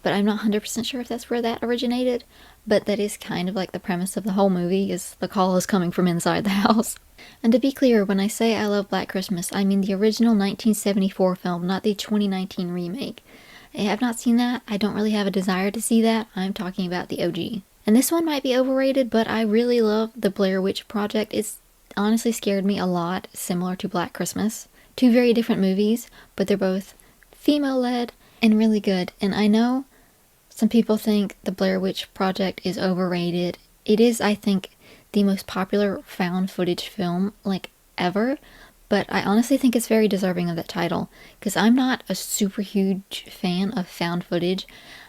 but I'm not 100% sure if that's where that originated, but that is kind of like the premise of the whole movie, is the call is coming from inside the house. And to be clear, when I say I love Black Christmas, I mean the original 1974 film, not the 2019 remake. I have not seen that. I don't really have a desire to see that. I'm talking about the OG. And this one might be overrated, but I really love the Blair Witch Project. It's honestly scared me a lot, similar to Black Christmas. Two very different movies, but they're both female-led and really good. And I know some people think the Blair Witch Project is overrated. It is, I think, the most popular found footage film, like, ever. But I honestly think it's very deserving of that title, because I'm not a super huge fan of found footage.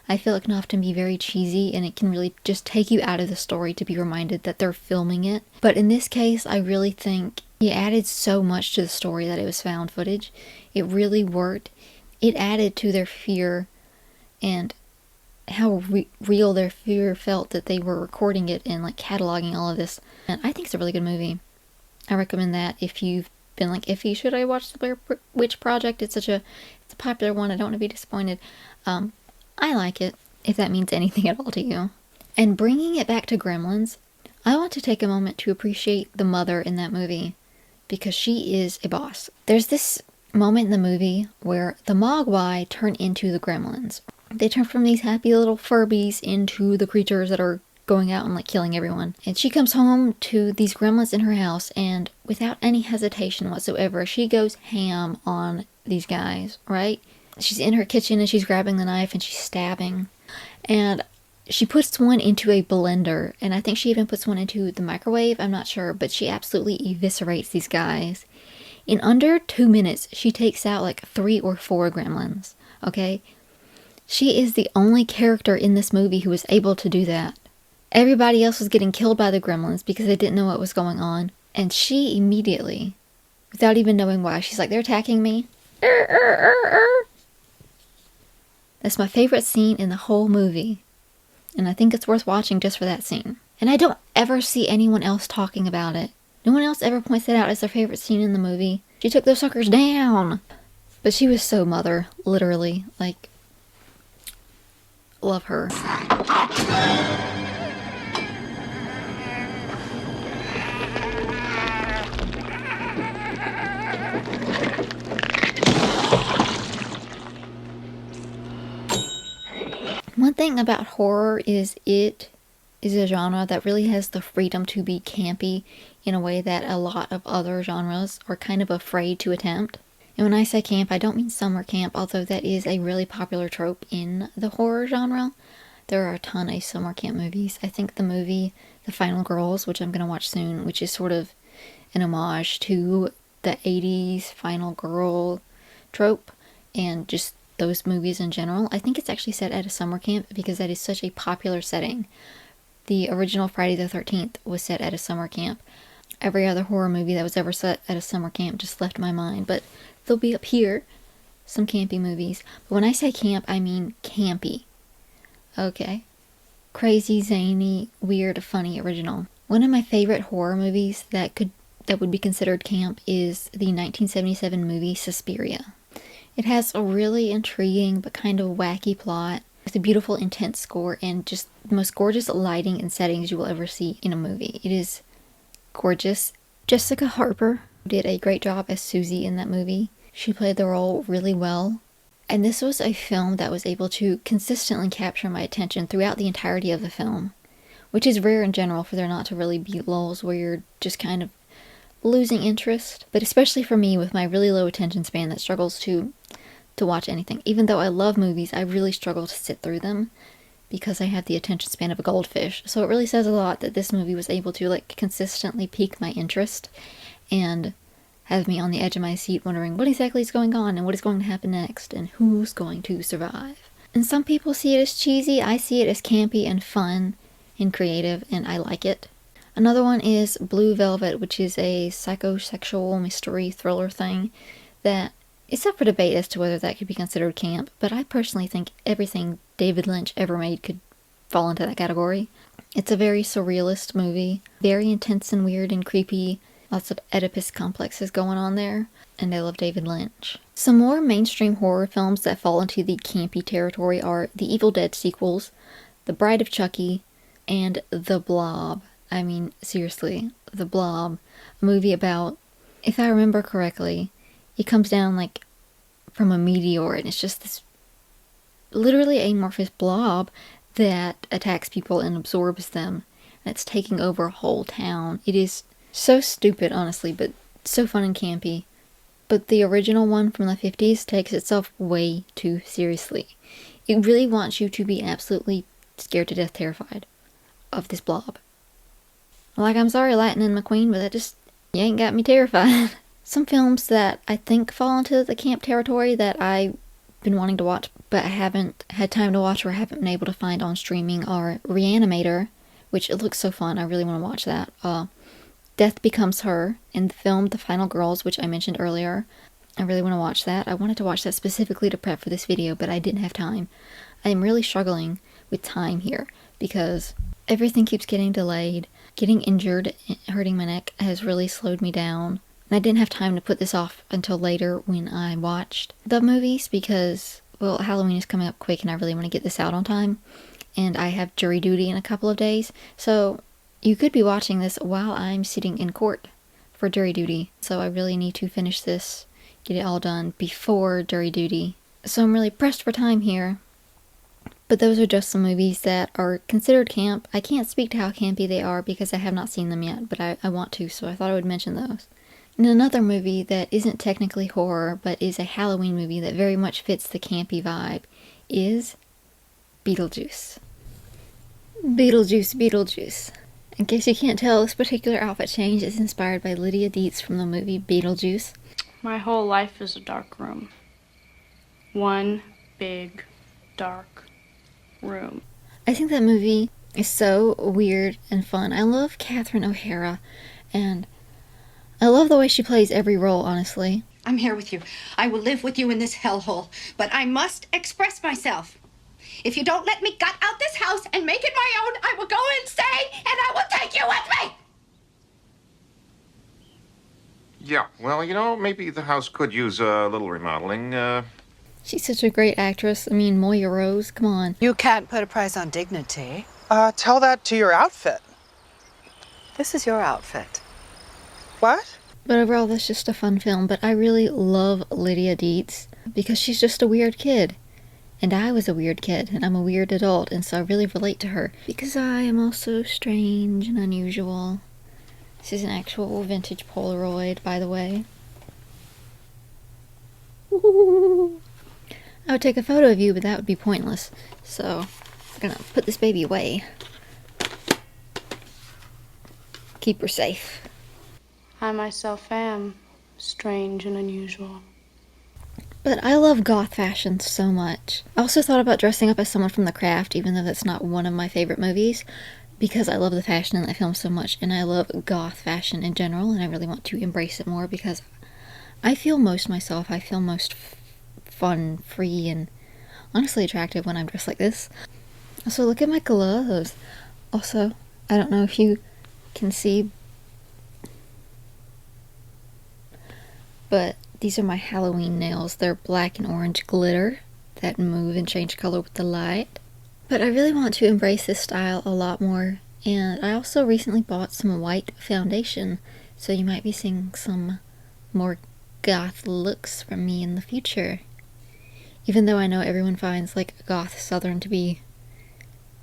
I feel it can often be very cheesy, and it can really just take you out of the story to be reminded that they're filming it. But in this case, I really think it added so much to the story that it was found footage. It really worked. It added to their fear and how real their fear felt that they were recording it and like cataloging all of this. And I think it's a really good movie. I recommend that if you've been like iffy, should I watch the Blair Witch Project? It's a popular one. I don't want to be disappointed. I like it, if that means anything at all to you. And bringing it back to Gremlins, I want to take a moment to appreciate the mother in that movie, because she is a boss. There's this moment in the movie where the Mogwai turn into the Gremlins. They turn from these happy little Furbies into the creatures that are going out and like killing everyone. And she comes home to these gremlins in her house, and without any hesitation whatsoever, she goes ham on these guys, right? She's in her kitchen and she's grabbing the knife and she's stabbing. And she puts one into a blender, and I think she even puts one into the microwave, I'm not sure, but she absolutely eviscerates these guys. In under 2 minutes, she takes out like 3 or 4 gremlins, okay? She is the only character in this movie who was able to do that. Everybody else was getting killed by the gremlins because they didn't know what was going on. And she immediately, without even knowing why, she's like, they're attacking me. That's my favorite scene in the whole movie. And I think it's worth watching just for that scene. And I don't ever see anyone else talking about it. No one else ever points it out as their favorite scene in the movie. She took those suckers down. But she was so mother, literally. Like, love her. One thing about horror is it is a genre that really has the freedom to be campy in a way that a lot of other genres are kind of afraid to attempt. And when I say camp, I don't mean summer camp, although that is a really popular trope in the horror genre. There are a ton of summer camp movies. I think the movie The Final Girls, which I'm going to watch soon, which is sort of an homage to the 80s final girl trope and just those movies in general. I think it's actually set at a summer camp because that is such a popular setting. The original Friday the 13th was set at a summer camp. Every other horror movie that was ever set at a summer camp just left my mind, but they'll be up here, some campy movies. But when I say camp, I mean campy. Okay. Crazy, zany, weird, funny, original. One of my favorite horror movies that would be considered camp is the 1977 movie Suspiria. It has a really intriguing but kind of wacky plot with a beautiful, intense score and just the most gorgeous lighting and settings you will ever see in a movie. It is gorgeous. Jessica Harper did a great job as Susie in that movie. She played the role really well. And this was a film that was able to consistently capture my attention throughout the entirety of the film, which is rare in general for there not to really be lulls where you're just kind of losing interest. But especially for me with my really low attention span that struggles to watch anything. Even though I love movies, I really struggle to sit through them because I have the attention span of a goldfish. So it really says a lot that this movie was able to like consistently pique my interest and have me on the edge of my seat wondering what exactly is going on and what is going to happen next and who's going to survive. And some people see it as cheesy. I see it as campy and fun and creative, and I like it. Another one is Blue Velvet, which is a psychosexual mystery thriller thing that it's up for debate as to whether that could be considered camp, but I personally think everything David Lynch ever made could fall into that category. It's a very surrealist movie, very intense and weird and creepy, lots of Oedipus complexes going on there, and I love David Lynch. Some more mainstream horror films that fall into the campy territory are the Evil Dead sequels, The Bride of Chucky, and The Blob. I mean, seriously, The Blob, a movie about, if I remember correctly, it comes down like from a meteor and it's just this literally amorphous blob that attacks people and absorbs them, and it's taking over a whole town. It is so stupid, honestly, but so fun and campy. But the original one from the 50s takes itself way too seriously. It really wants you to be absolutely scared to death, terrified of this blob. Like, I'm sorry, Lightning McQueen, but that just, you ain't got me terrified. Some films that I think fall into the camp territory that I've been wanting to watch, but I haven't had time to watch or haven't been able to find on streaming are Reanimator, which it looks so fun, I really want to watch that. Death Becomes Her, and the film The Final Girls, which I mentioned earlier. I really want to watch that. I wanted to watch that specifically to prep for this video, but I didn't have time. I am really struggling with time here, because everything keeps getting delayed. Getting injured, hurting my neck, has really slowed me down. And I didn't have time to put this off until later when I watched the movies because, well, Halloween is coming up quick and I really want to get this out on time. And I have jury duty in a couple of days. So you could be watching this while I'm sitting in court for jury duty. So I really need to finish this, get it all done before jury duty. So I'm really pressed for time here. But those are just some movies that are considered camp. I can't speak to how campy they are because I have not seen them yet, but I want to, so I thought I would mention those. And another movie that isn't technically horror, but is a Halloween movie that very much fits the campy vibe is Beetlejuice. Beetlejuice, Beetlejuice. In case you can't tell, this particular outfit change is inspired by Lydia Dietz from the movie Beetlejuice. My whole life is a dark room. One big, dark room. I think that movie is so weird and fun. I love Catherine O'Hara, and I love the way she plays every role, honestly. I'm here with you. I will live with you in this hellhole, but I must express myself. If you don't let me gut out this house and make it my own, I will go insane and I will take you with me! Yeah, well, you know, maybe the house could use a little remodeling. She's such a great actress. I mean, Moya Rose, come on. You can't put a price on dignity. Tell that to your outfit. This is your outfit. What? But overall, that's just a fun film. But I really love Lydia Dietz because she's just a weird kid. And I was a weird kid, and I'm a weird adult, and so I really relate to her. Because I am also strange and unusual. This is an actual vintage Polaroid, by the way. I would take a photo of you, but that would be pointless. So, I'm gonna put this baby away. Keep her safe. I myself am strange and unusual. But I love goth fashion so much. I also thought about dressing up as someone from The Craft, even though that's not one of my favorite movies, because I love the fashion in that film so much, and I love goth fashion in general, and I really want to embrace it more because I feel most myself. I feel most fun, free, and honestly attractive when I'm dressed like this. Also, look at my gloves. Also, I don't know if you can see, but these are my Halloween nails. They're black and orange glitter that move and change color with the light. But I really want to embrace this style a lot more. And I also recently bought some white foundation, so you might be seeing some more goth looks from me in the future. Even though I know everyone finds like goth southern to be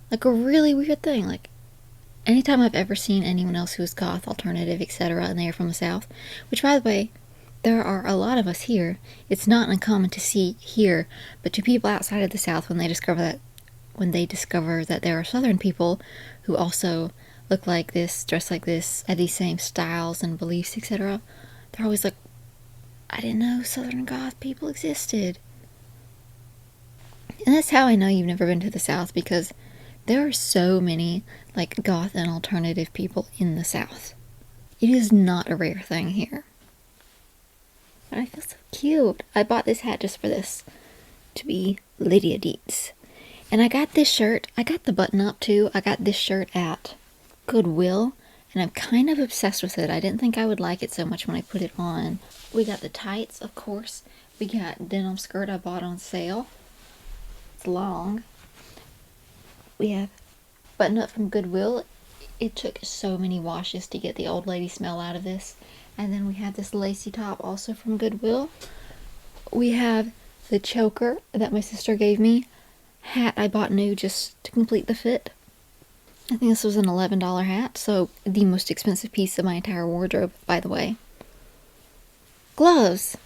like a really weird thing. Like anytime I've ever seen anyone else who is goth, alternative, etc., and they are from the South, which by the way, there are a lot of us here. It's not uncommon to see here, but to people outside of the South, when they discover that there are Southern people who also look like this, dress like this, have these same styles and beliefs, etc., they're always like, I didn't know Southern goth people existed. And that's how I know you've never been to the South, because there are so many like goth and alternative people in the South. It is not a rare thing here. But I feel so cute. I bought this hat just for this, to be Lydia Dietz. And I got this shirt. I got the button up too. I got this shirt at Goodwill, and I'm kind of obsessed with it. I didn't think I would like it so much when I put it on. We got the tights, of course. We got denim skirt I bought on sale. It's long. We have button up from Goodwill. It took so many washes to get the old lady smell out of this. And then we have this lacy top also from Goodwill. We have the choker that my sister gave me. Hat I bought new just to complete the fit. I think this was an $11 hat, so the most expensive piece of my entire wardrobe, by the way. Gloves,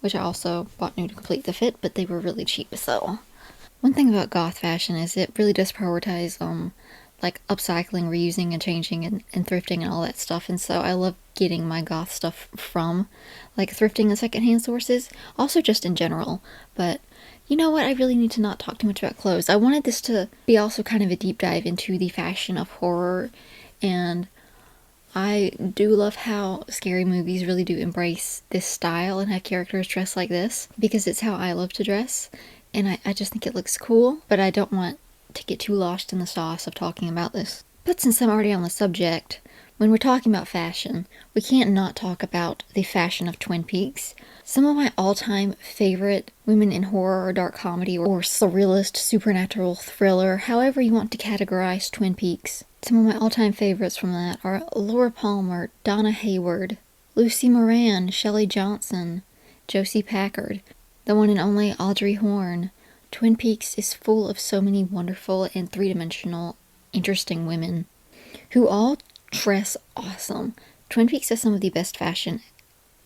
which I also bought new to complete the fit, but they were really cheap, so. One thing about goth fashion is it really does prioritize like upcycling, reusing, and changing, and thrifting and all that stuff. And so I love getting my goth stuff from like thrifting and secondhand sources, also just in general. But you know what, I really need to not talk too much about clothes. I wanted this to be also kind of a deep dive into the fashion of horror, and I do love how scary movies really do embrace this style and have characters dressed like this, because it's how I love to dress, and I just think it looks cool, but I don't want to get too lost in the sauce of talking about this. But since I'm already on the subject, when we're talking about fashion, we can't not talk about the fashion of Twin Peaks. Some of my all-time favorite women in horror or dark comedy or surrealist supernatural thriller, however you want to categorize Twin Peaks. Some of my all-time favorites from that are Laura Palmer, Donna Hayward, Lucy Moran, Shelley Johnson, Josie Packard, the one and only Audrey Horne. Twin Peaks is full of so many wonderful and three-dimensional, interesting women who all dress awesome. Twin Peaks has some of the best fashion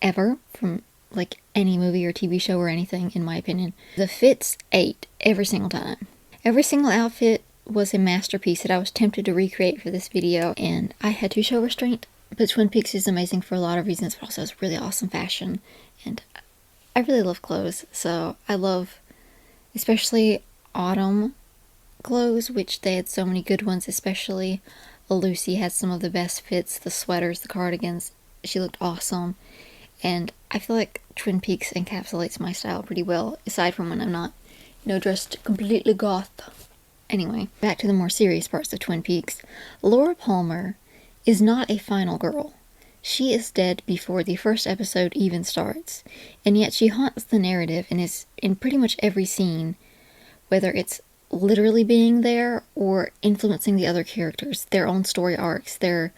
ever from like any movie or TV show or anything, in my opinion. The fits ate every single time. Every single outfit was a masterpiece that I was tempted to recreate for this video, and I had to show restraint. But Twin Peaks is amazing for a lot of reasons, but also it's really awesome fashion, and I really love clothes, so I love especially autumn clothes, which they had so many good ones, especially Lucy had some of the best fits, the sweaters, the cardigans. She looked awesome, and I feel like Twin Peaks encapsulates my style pretty well, aside from when I'm not, dressed completely goth. Anyway, back to the more serious parts of Twin Peaks. Laura Palmer is not a final girl. She is dead before the first episode even starts, and yet she haunts the narrative and is in pretty much every scene, whether it's literally being there or influencing the other characters, their own story arcs, their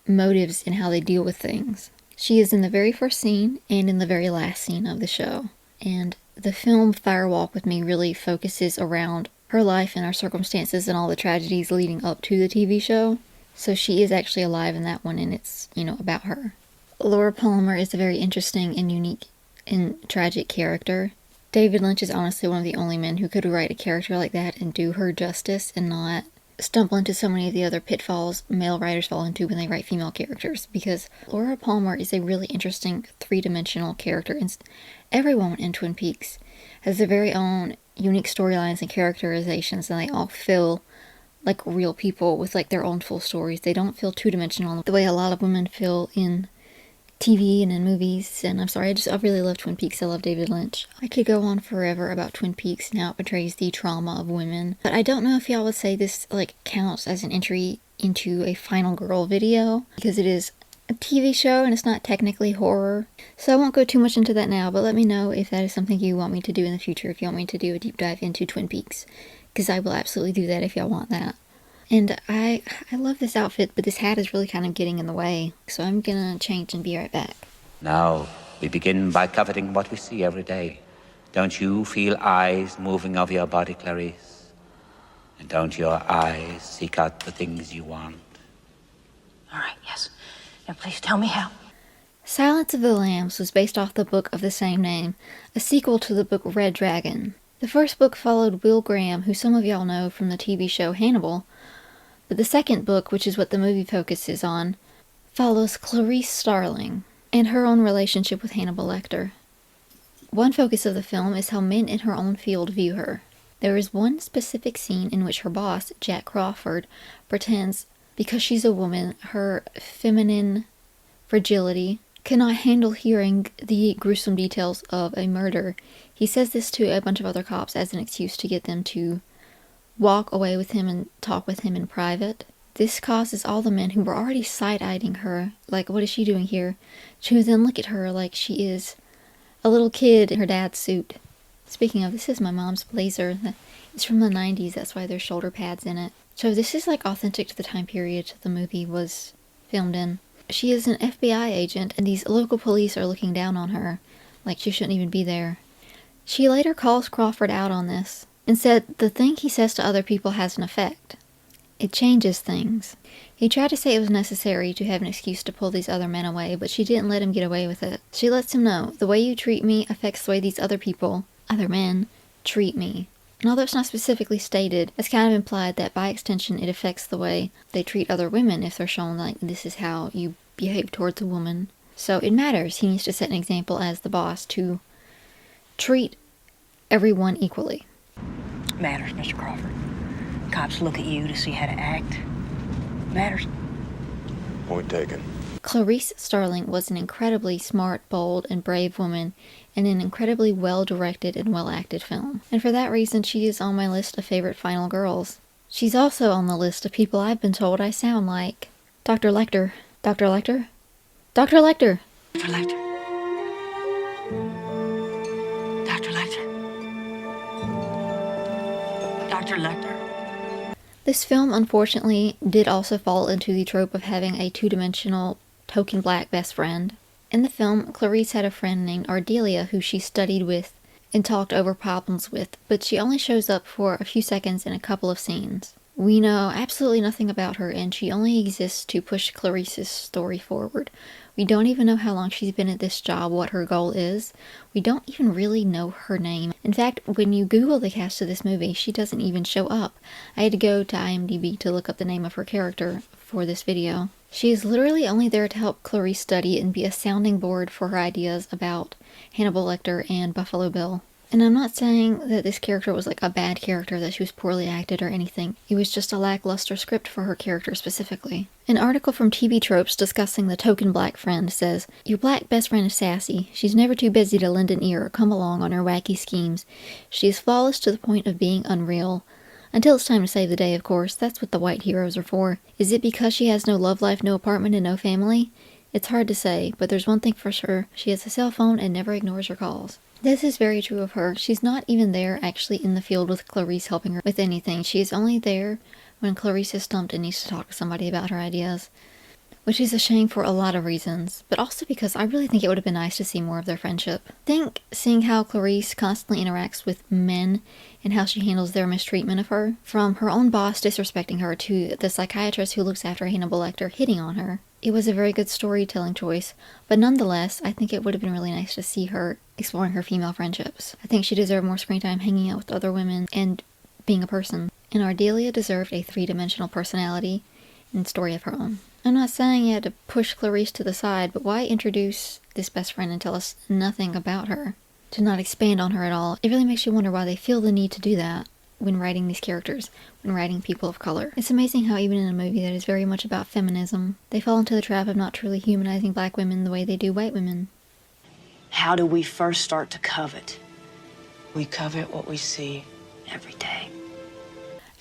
motives in how they deal with things. She is in the very first scene and in the very last scene of the show, and the film Fire Walk with Me really focuses around her life and her circumstances and all the tragedies leading up to the TV show. So she is actually alive in that one, and it's, about her. Laura Palmer is a very interesting and unique and tragic character. David Lynch is honestly one of the only men who could write a character like that and do her justice and not stumble into so many of the other pitfalls male writers fall into when they write female characters, because Laura Palmer is a really interesting three-dimensional character, and every woman in Twin Peaks has their very own unique storylines and characterizations, and they all feel like real people with like their own full stories. They don't feel two-dimensional the way a lot of women feel in TV and in movies. And I'm sorry, I really love Twin Peaks. I love David Lynch. I could go on forever about Twin Peaks and how it portrays the trauma of women, but I don't know if y'all would say this counts as an entry into a final girl video, because it is a TV show and it's not technically horror. So I won't go too much into that now, but let me know if that is something you want me to do in the future, if you want me to do a deep dive into Twin Peaks, because I will absolutely do that if y'all want that. And I love this outfit, but this hat is really kind of getting in the way, so I'm gonna change and be right back. Now, we begin by coveting what we see every day. Don't you feel eyes moving over your body, Clarice? And don't your eyes seek out the things you want? All right, yes. Now please tell me how. Silence of the Lambs was based off the book of the same name, a sequel to the book Red Dragon. The first book followed Will Graham, who some of y'all know from the TV show Hannibal, but the second book, which is what the movie focuses on, follows Clarice Starling and her own relationship with Hannibal Lecter. One focus of the film is how men in her own field view her. There is one specific scene in which her boss, Jack Crawford, pretends, because she's a woman, her feminine fragility cannot handle hearing the gruesome details of a murder. He says this to a bunch of other cops as an excuse to get them to walk away with him and talk with him in private. This causes all the men who were already side-eyeing her, like, what is she doing here, to then look at her like she is a little kid in her dad's suit. Speaking of, this is my mom's blazer. It's from the 90s, that's why there's shoulder pads in it. So this is authentic to the time period the movie was filmed in. She is an FBI agent, and these local police are looking down on her, like she shouldn't even be there. She later calls Crawford out on this, and said the thing he says to other people has an effect. It changes things. He tried to say it was necessary to have an excuse to pull these other men away, but she didn't let him get away with it. She lets him know, the way you treat me affects the way these other people, other men, treat me. And although it's not specifically stated, it's kind of implied that by extension it affects the way they treat other women if they're shown this is how you behave towards a woman. So it matters. He needs to set an example as the boss to treat everyone equally. Matters, Mr. Crawford. Cops look at you to see how to act. Matters. Point taken. Clarice Starling was an incredibly smart, bold, and brave woman in an incredibly well-directed and well-acted film. And for that reason, she is on my list of favorite final girls. She's also on the list of people I've been told I sound like. Dr. Lecter. Dr. Lecter? Dr. Lecter! Dr. Lecter. Dr. Lecter. Dr. Lecter. This film, unfortunately, did also fall into the trope of having a two-dimensional token black best friend. In the film, Clarice had a friend named Ardelia who she studied with and talked over problems with, but she only shows up for a few seconds in a couple of scenes. We know absolutely nothing about her, and she only exists to push Clarice's story forward. We don't even know how long she's been at this job, what her goal is. We don't even really know her name. In fact, when you Google the cast of this movie, she doesn't even show up. I had to go to IMDb to look up the name of her character for this video. She is literally only there to help Clarice study and be a sounding board for her ideas about Hannibal Lecter and Buffalo Bill. And I'm not saying that this character was like a bad character, that she was poorly acted or anything. It was just a lackluster script for her character specifically. An article from TV Tropes discussing the token black friend says, "Your black best friend is sassy. She's never too busy to lend an ear or come along on her wacky schemes. She is flawless to the point of being unreal. Until it's time to save the day, of course. That's what the white heroes are for. Is it because she has no love life, no apartment, and no family? It's hard to say, but there's one thing for sure. She has a cell phone and never ignores your calls." This is very true of her. She's not even there actually in the field with Clarice helping her with anything. She is only there when Clarice is stumped and needs to talk to somebody about her ideas. Which is a shame for a lot of reasons, but also because I really think it would have been nice to see more of their friendship. I think seeing how Clarice constantly interacts with men and how she handles their mistreatment of her, from her own boss disrespecting her to the psychiatrist who looks after Hannibal Lecter hitting on her, it was a very good storytelling choice, but nonetheless, I think it would have been really nice to see her exploring her female friendships. I think she deserved more screen time hanging out with other women and being a person. And Ardelia deserved a three-dimensional personality and story of her own. I'm not saying you had to push Clarice to the side, but why introduce this best friend and tell us nothing about her? To not expand on her at all. It really makes you wonder why they feel the need to do that when writing these characters, when writing people of color. It's amazing how even in a movie that is very much about feminism, they fall into the trap of not truly humanizing black women the way they do white women. How do we first start to covet? We covet what we see every day.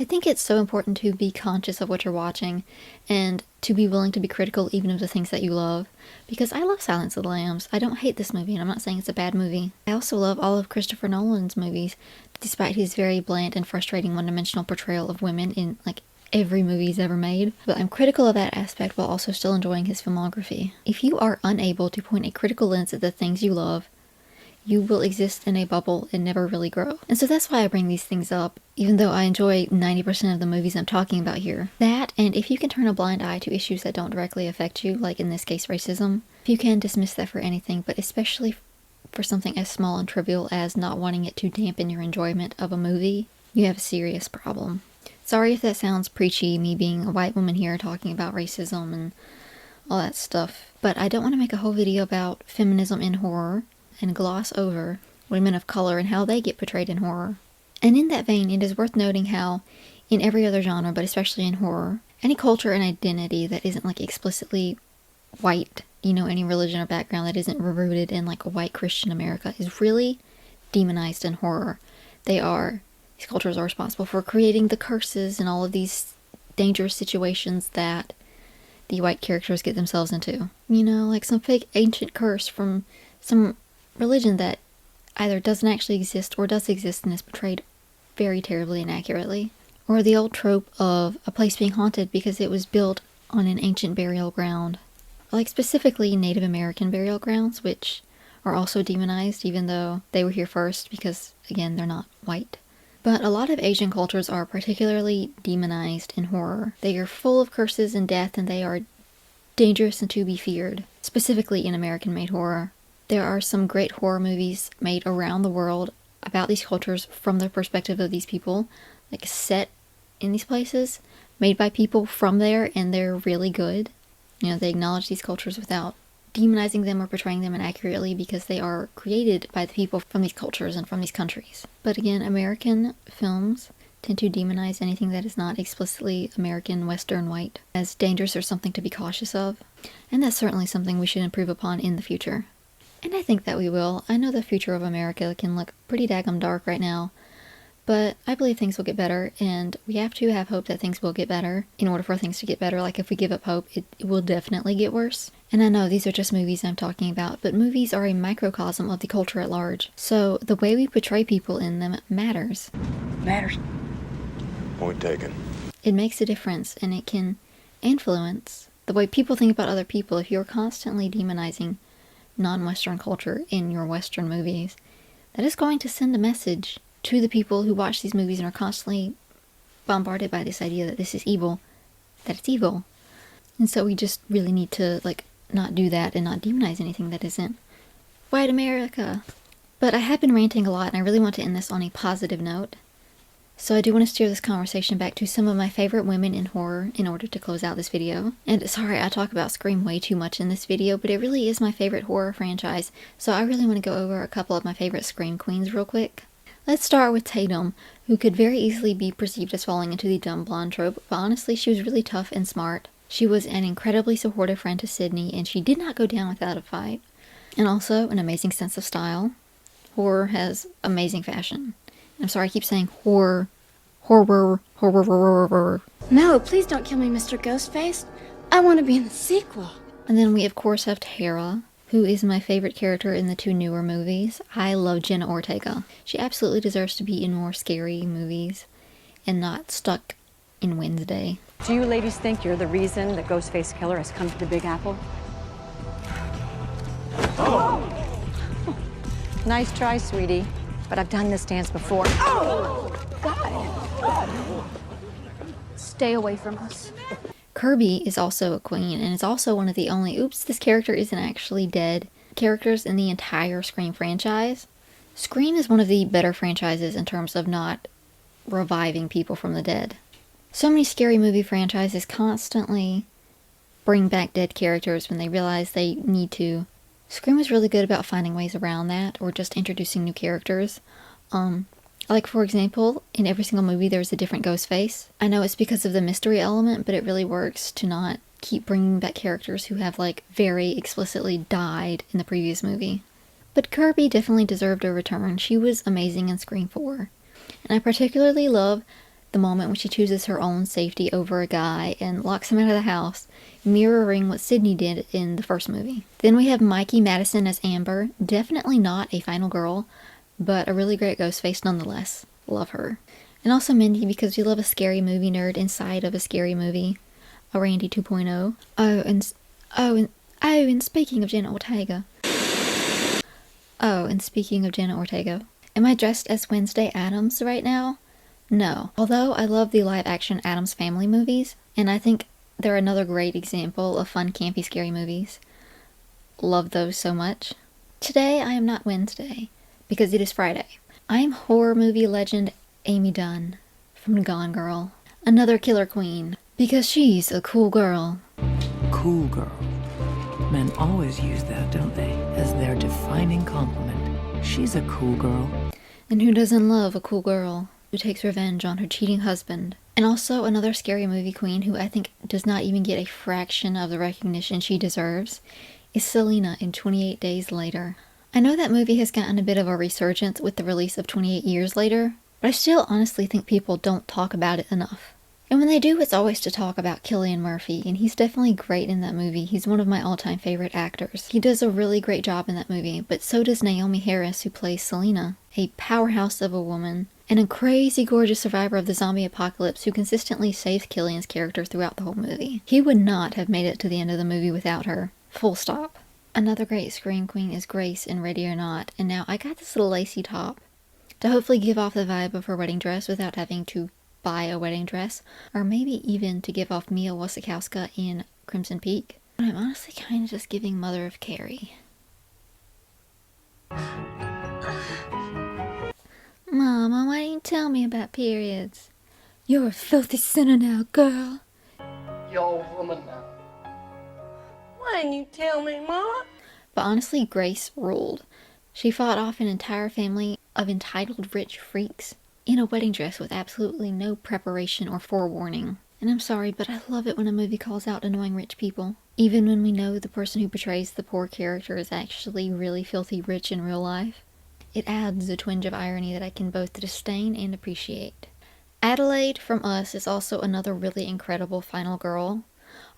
I think it's so important to be conscious of what you're watching and to be willing to be critical even of the things that you love. Because I love Silence of the Lambs. I don't hate this movie, and I'm not saying it's a bad movie. I also love all of Christopher Nolan's movies, despite his very bland and frustrating one-dimensional portrayal of women in, like, every movie he's ever made. But I'm critical of that aspect while also still enjoying his filmography. If you are unable to point a critical lens at the things you love, you will exist in a bubble and never really grow. And so that's why I bring these things up, even though I enjoy 90% of the movies I'm talking about here. That, and if you can turn a blind eye to issues that don't directly affect you, like in this case racism, if you can dismiss that for anything, but especially for something as small and trivial as not wanting it to dampen your enjoyment of a movie, you have a serious problem. Sorry if that sounds preachy, me being a white woman here talking about racism and all that stuff, but I don't want to make a whole video about feminism in horror and gloss over women of color and how they get portrayed in horror. And in that vein, it is worth noting how, in every other genre, but especially in horror, any culture and identity that isn't like explicitly white, you know, any religion or background that isn't rooted in like a white Christian America is really demonized in horror. These cultures are responsible for creating the curses and all of these dangerous situations that the white characters get themselves into. You know, like some fake ancient curse from some religion that either doesn't actually exist or does exist and is portrayed very terribly and accurately. Or the old trope of a place being haunted because it was built on an ancient burial ground. Like specifically Native American burial grounds, which are also demonized even though they were here first because, again, they're not white. But a lot of Asian cultures are particularly demonized in horror. They are full of curses and death, and they are dangerous and to be feared, specifically in American-made horror. There are some great horror movies made around the world about these cultures from the perspective of these people, like set in these places, made by people from there, and they're really good. You know, they acknowledge these cultures without demonizing them or portraying them inaccurately because they are created by the people from these cultures and from these countries. But again, American films tend to demonize anything that is not explicitly American, Western, white as dangerous or something to be cautious of. And that's certainly something we should improve upon in the future. And I think that we will. I know the future of America can look pretty daggum dark right now, but I believe things will get better, and we have to have hope that things will get better in order for things to get better. Like, if we give up hope, it will definitely get worse. And I know these are just movies I'm talking about, but movies are a microcosm of the culture at large. So the way we portray people in them matters. Matters. Point taken. It makes a difference, and it can influence the way people think about other people. If you're constantly demonizing non-Western culture in your Western movies, that is going to send a message to the people who watch these movies and are constantly bombarded by this idea that this is evil, that it's evil. And so we just really need to, like, not do that and not demonize anything that isn't white America. But I have been ranting a lot, and I really want to end this on a positive note. So I do want to steer this conversation back to some of my favorite women in horror in order to close out this video. And sorry, I talk about Scream way too much in this video, but it really is my favorite horror franchise, so I really want to go over a couple of my favorite Scream queens real quick. Let's start with Tatum, who could very easily be perceived as falling into the dumb blonde trope, but honestly she was really tough and smart. She was an incredibly supportive friend to Sydney, and she did not go down without a fight. And also an amazing sense of style. Horror has amazing fashion. I'm sorry, I keep saying horror. Horror. No, please don't kill me, Mr. Ghostface. I want to be in the sequel. And then we of course have Tara, who is my favorite character in the two newer movies. I love Jenna Ortega. She absolutely deserves to be in more scary movies and not stuck in Wednesday. Do you ladies think you're the reason the Ghostface Killer has come to the Big Apple? Oh. Nice try, sweetie. But I've done this dance before. Oh! God. Stay away from us. Kirby is also a queen, and is also one of the only, oops, this character isn't actually dead, characters in the entire Scream franchise. Scream is one of the better franchises in terms of not reviving people from the dead. So many scary movie franchises constantly bring back dead characters when they realize they need to. Scream is really good about finding ways around that, or just introducing new characters. Like, for example, in every single movie there's a different Ghostface. I know it's because of the mystery element, but it really works to not keep bringing back characters who have, like, very explicitly died in the previous movie. But Kirby definitely deserved a return. She was amazing in Scream 4. And I particularly love the moment when she chooses her own safety over a guy and locks him out of the house, mirroring what Sydney did in the first movie. Then we have Mikey Madison as Amber, definitely not a final girl, but a really great Ghostface nonetheless. Love her. And also Mindy, because we love a scary movie nerd inside of a scary movie. A Randy 2.0. And speaking of Jenna Ortega. Am I dressed as Wednesday Addams right now? No. Although I love the live-action Addams Family movies, and I think they're another great example of fun, campy, scary movies. Love those so much. Today I am not Wednesday, because it is Friday. I am horror movie legend Amy Dunn from Gone Girl. Another killer queen, because she's a cool girl. Cool girl. Men always use that, don't they, as their defining compliment. She's a cool girl. And who doesn't love a cool girl who takes revenge on her cheating husband? And also another scary movie queen who I think does not even get a fraction of the recognition she deserves is Selena in 28 Days Later. I know that movie has gotten a bit of a resurgence with the release of 28 Years Later, but I still honestly think people don't talk about it enough. And when they do, it's always to talk about Cillian Murphy, and he's definitely great in that movie. He's one of my all-time favorite actors. He does a really great job in that movie, but so does Naomi Harris, who plays Selena, a powerhouse of a woman, and a crazy gorgeous survivor of the zombie apocalypse who consistently saves Cillian's character throughout the whole movie. He would not have made it to the end of the movie without her. Full stop. Another great Scream queen is Grace in Ready or Not, and now I got this little lacy top to hopefully give off the vibe of her wedding dress without having to buy a wedding dress, or maybe even to give off Mia Wasikowska in Crimson Peak. But I'm honestly kind of just giving Mother of Carrie. Mama, why didn't you tell me about periods? You're a filthy sinner now, girl. You're a woman now. Why didn't you tell me, Mama? But honestly, Grace ruled. She fought off an entire family of entitled rich freaks in a wedding dress with absolutely no preparation or forewarning. And I'm sorry, but I love it when a movie calls out annoying rich people. Even when we know the person who portrays the poor character is actually really filthy rich in real life. It adds a twinge of irony that I can both disdain and appreciate. Adelaide from Us is also another really incredible final girl.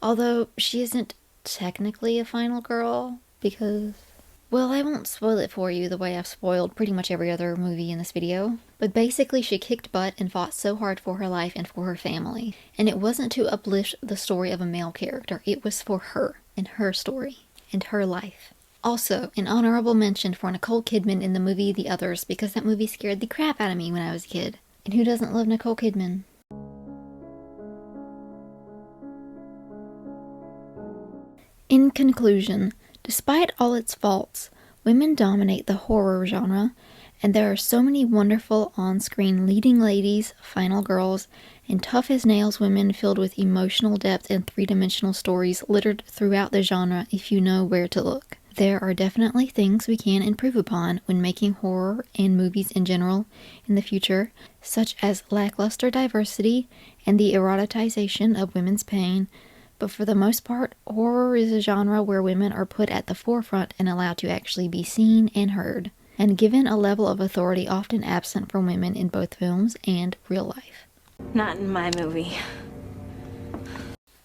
Although she isn't technically a final girl, because, well, I won't spoil it for you the way I've spoiled pretty much every other movie in this video. But basically she kicked butt and fought so hard for her life and for her family. And it wasn't to uplift the story of a male character, it was for her and her story and her life. Also, an honorable mention for Nicole Kidman in the movie The Others, because that movie scared the crap out of me when I was a kid. And who doesn't love Nicole Kidman? In conclusion, despite all its faults, women dominate the horror genre, and there are so many wonderful on-screen leading ladies, final girls, and tough-as-nails women filled with emotional depth and three-dimensional stories littered throughout the genre if you know where to look. There are definitely things we can improve upon when making horror and movies in general in the future, such as lackluster diversity and the erotization of women's pain, but for the most part, horror is a genre where women are put at the forefront and allowed to actually be seen and heard, and given a level of authority often absent from women in both films and real life. Not in my movie.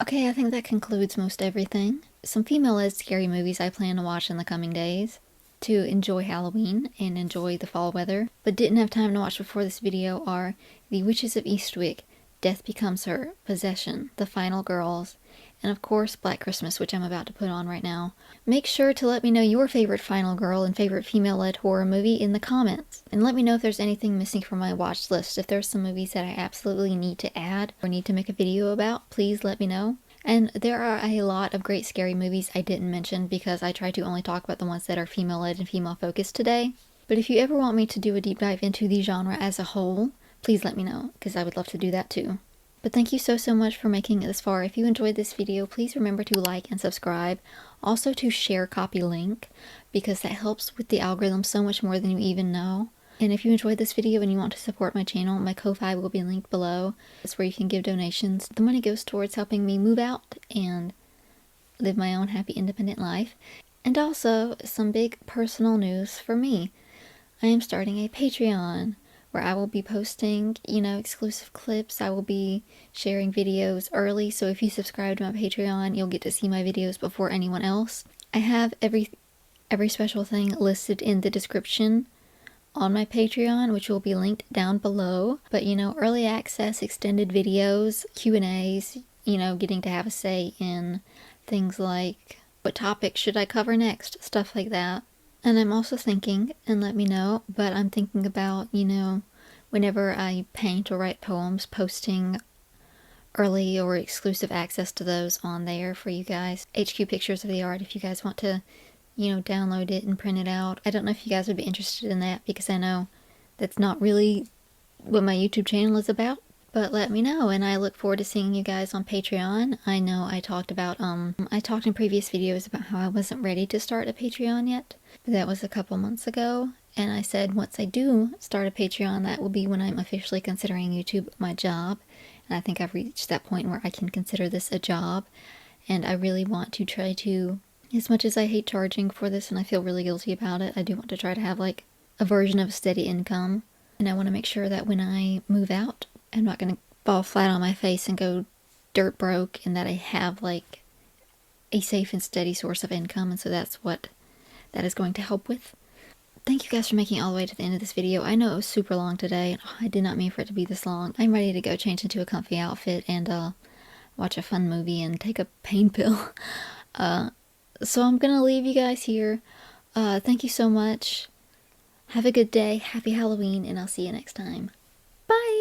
Okay, I think that concludes most everything. Some female-led scary movies I plan to watch in the coming days to enjoy Halloween and enjoy the fall weather, but didn't have time to watch before this video are The Witches of Eastwick, Death Becomes Her, Possession, The Final Girls, and of course Black Christmas, which I'm about to put on right now. Make sure to let me know your favorite final girl and favorite female-led horror movie in the comments. And let me know if there's anything missing from my watch list. If there's some movies that I absolutely need to add or need to make a video about, please let me know. And there are a lot of great scary movies I didn't mention because I try to only talk about the ones that are female-led and female-focused today. But if you ever want me to do a deep dive into the genre as a whole, please let me know, because I would love to do that too. But thank you so much for making it this far. If you enjoyed this video, please remember to like and subscribe. Also to share copy link, because that helps with the algorithm so much more than you even know. And if you enjoyed this video and you want to support my channel, my Ko-Fi will be linked below. That's where you can give donations. The money goes towards helping me move out and live my own happy independent life. And also, some big personal news for me. I am starting a Patreon, where I will be posting, exclusive clips. I will be sharing videos early, so if you subscribe to my Patreon, you'll get to see my videos before anyone else. I have every special thing listed in the description on my Patreon, which will be linked down below. But, early access, extended videos, Q&As, getting to have a say in things like, what topics should I cover next? Stuff like that. And I'm also thinking, and let me know, but I'm thinking about, whenever I paint or write poems, posting early or exclusive access to those on there for you guys. HQ pictures of the art if you guys want to, download it and print it out. I don't know if you guys would be interested in that, because I know that's not really what my YouTube channel is about. But let me know, and I look forward to seeing you guys on Patreon. I know I talked in previous videos about how I wasn't ready to start a Patreon yet. But that was a couple months ago, and I said once I do start a Patreon, that will be when I'm officially considering YouTube my job. And I think I've reached that point where I can consider this a job. And I really want to try to, as much as I hate charging for this and I feel really guilty about it, I do want to try to have like a version of a steady income. And I want to make sure that when I move out, I'm not going to fall flat on my face and go dirt broke, and that I have like a safe and steady source of income. And so that's what that is going to help with. Thank you guys for making it all the way to the end of this video. I know it was super long today, and I did not mean for it to be this long. I'm ready to go change into a comfy outfit and watch a fun movie and take a pain pill. So I'm gonna leave you guys here. Thank you so much. Have a good day. Happy Halloween, and I'll see you next time. Bye!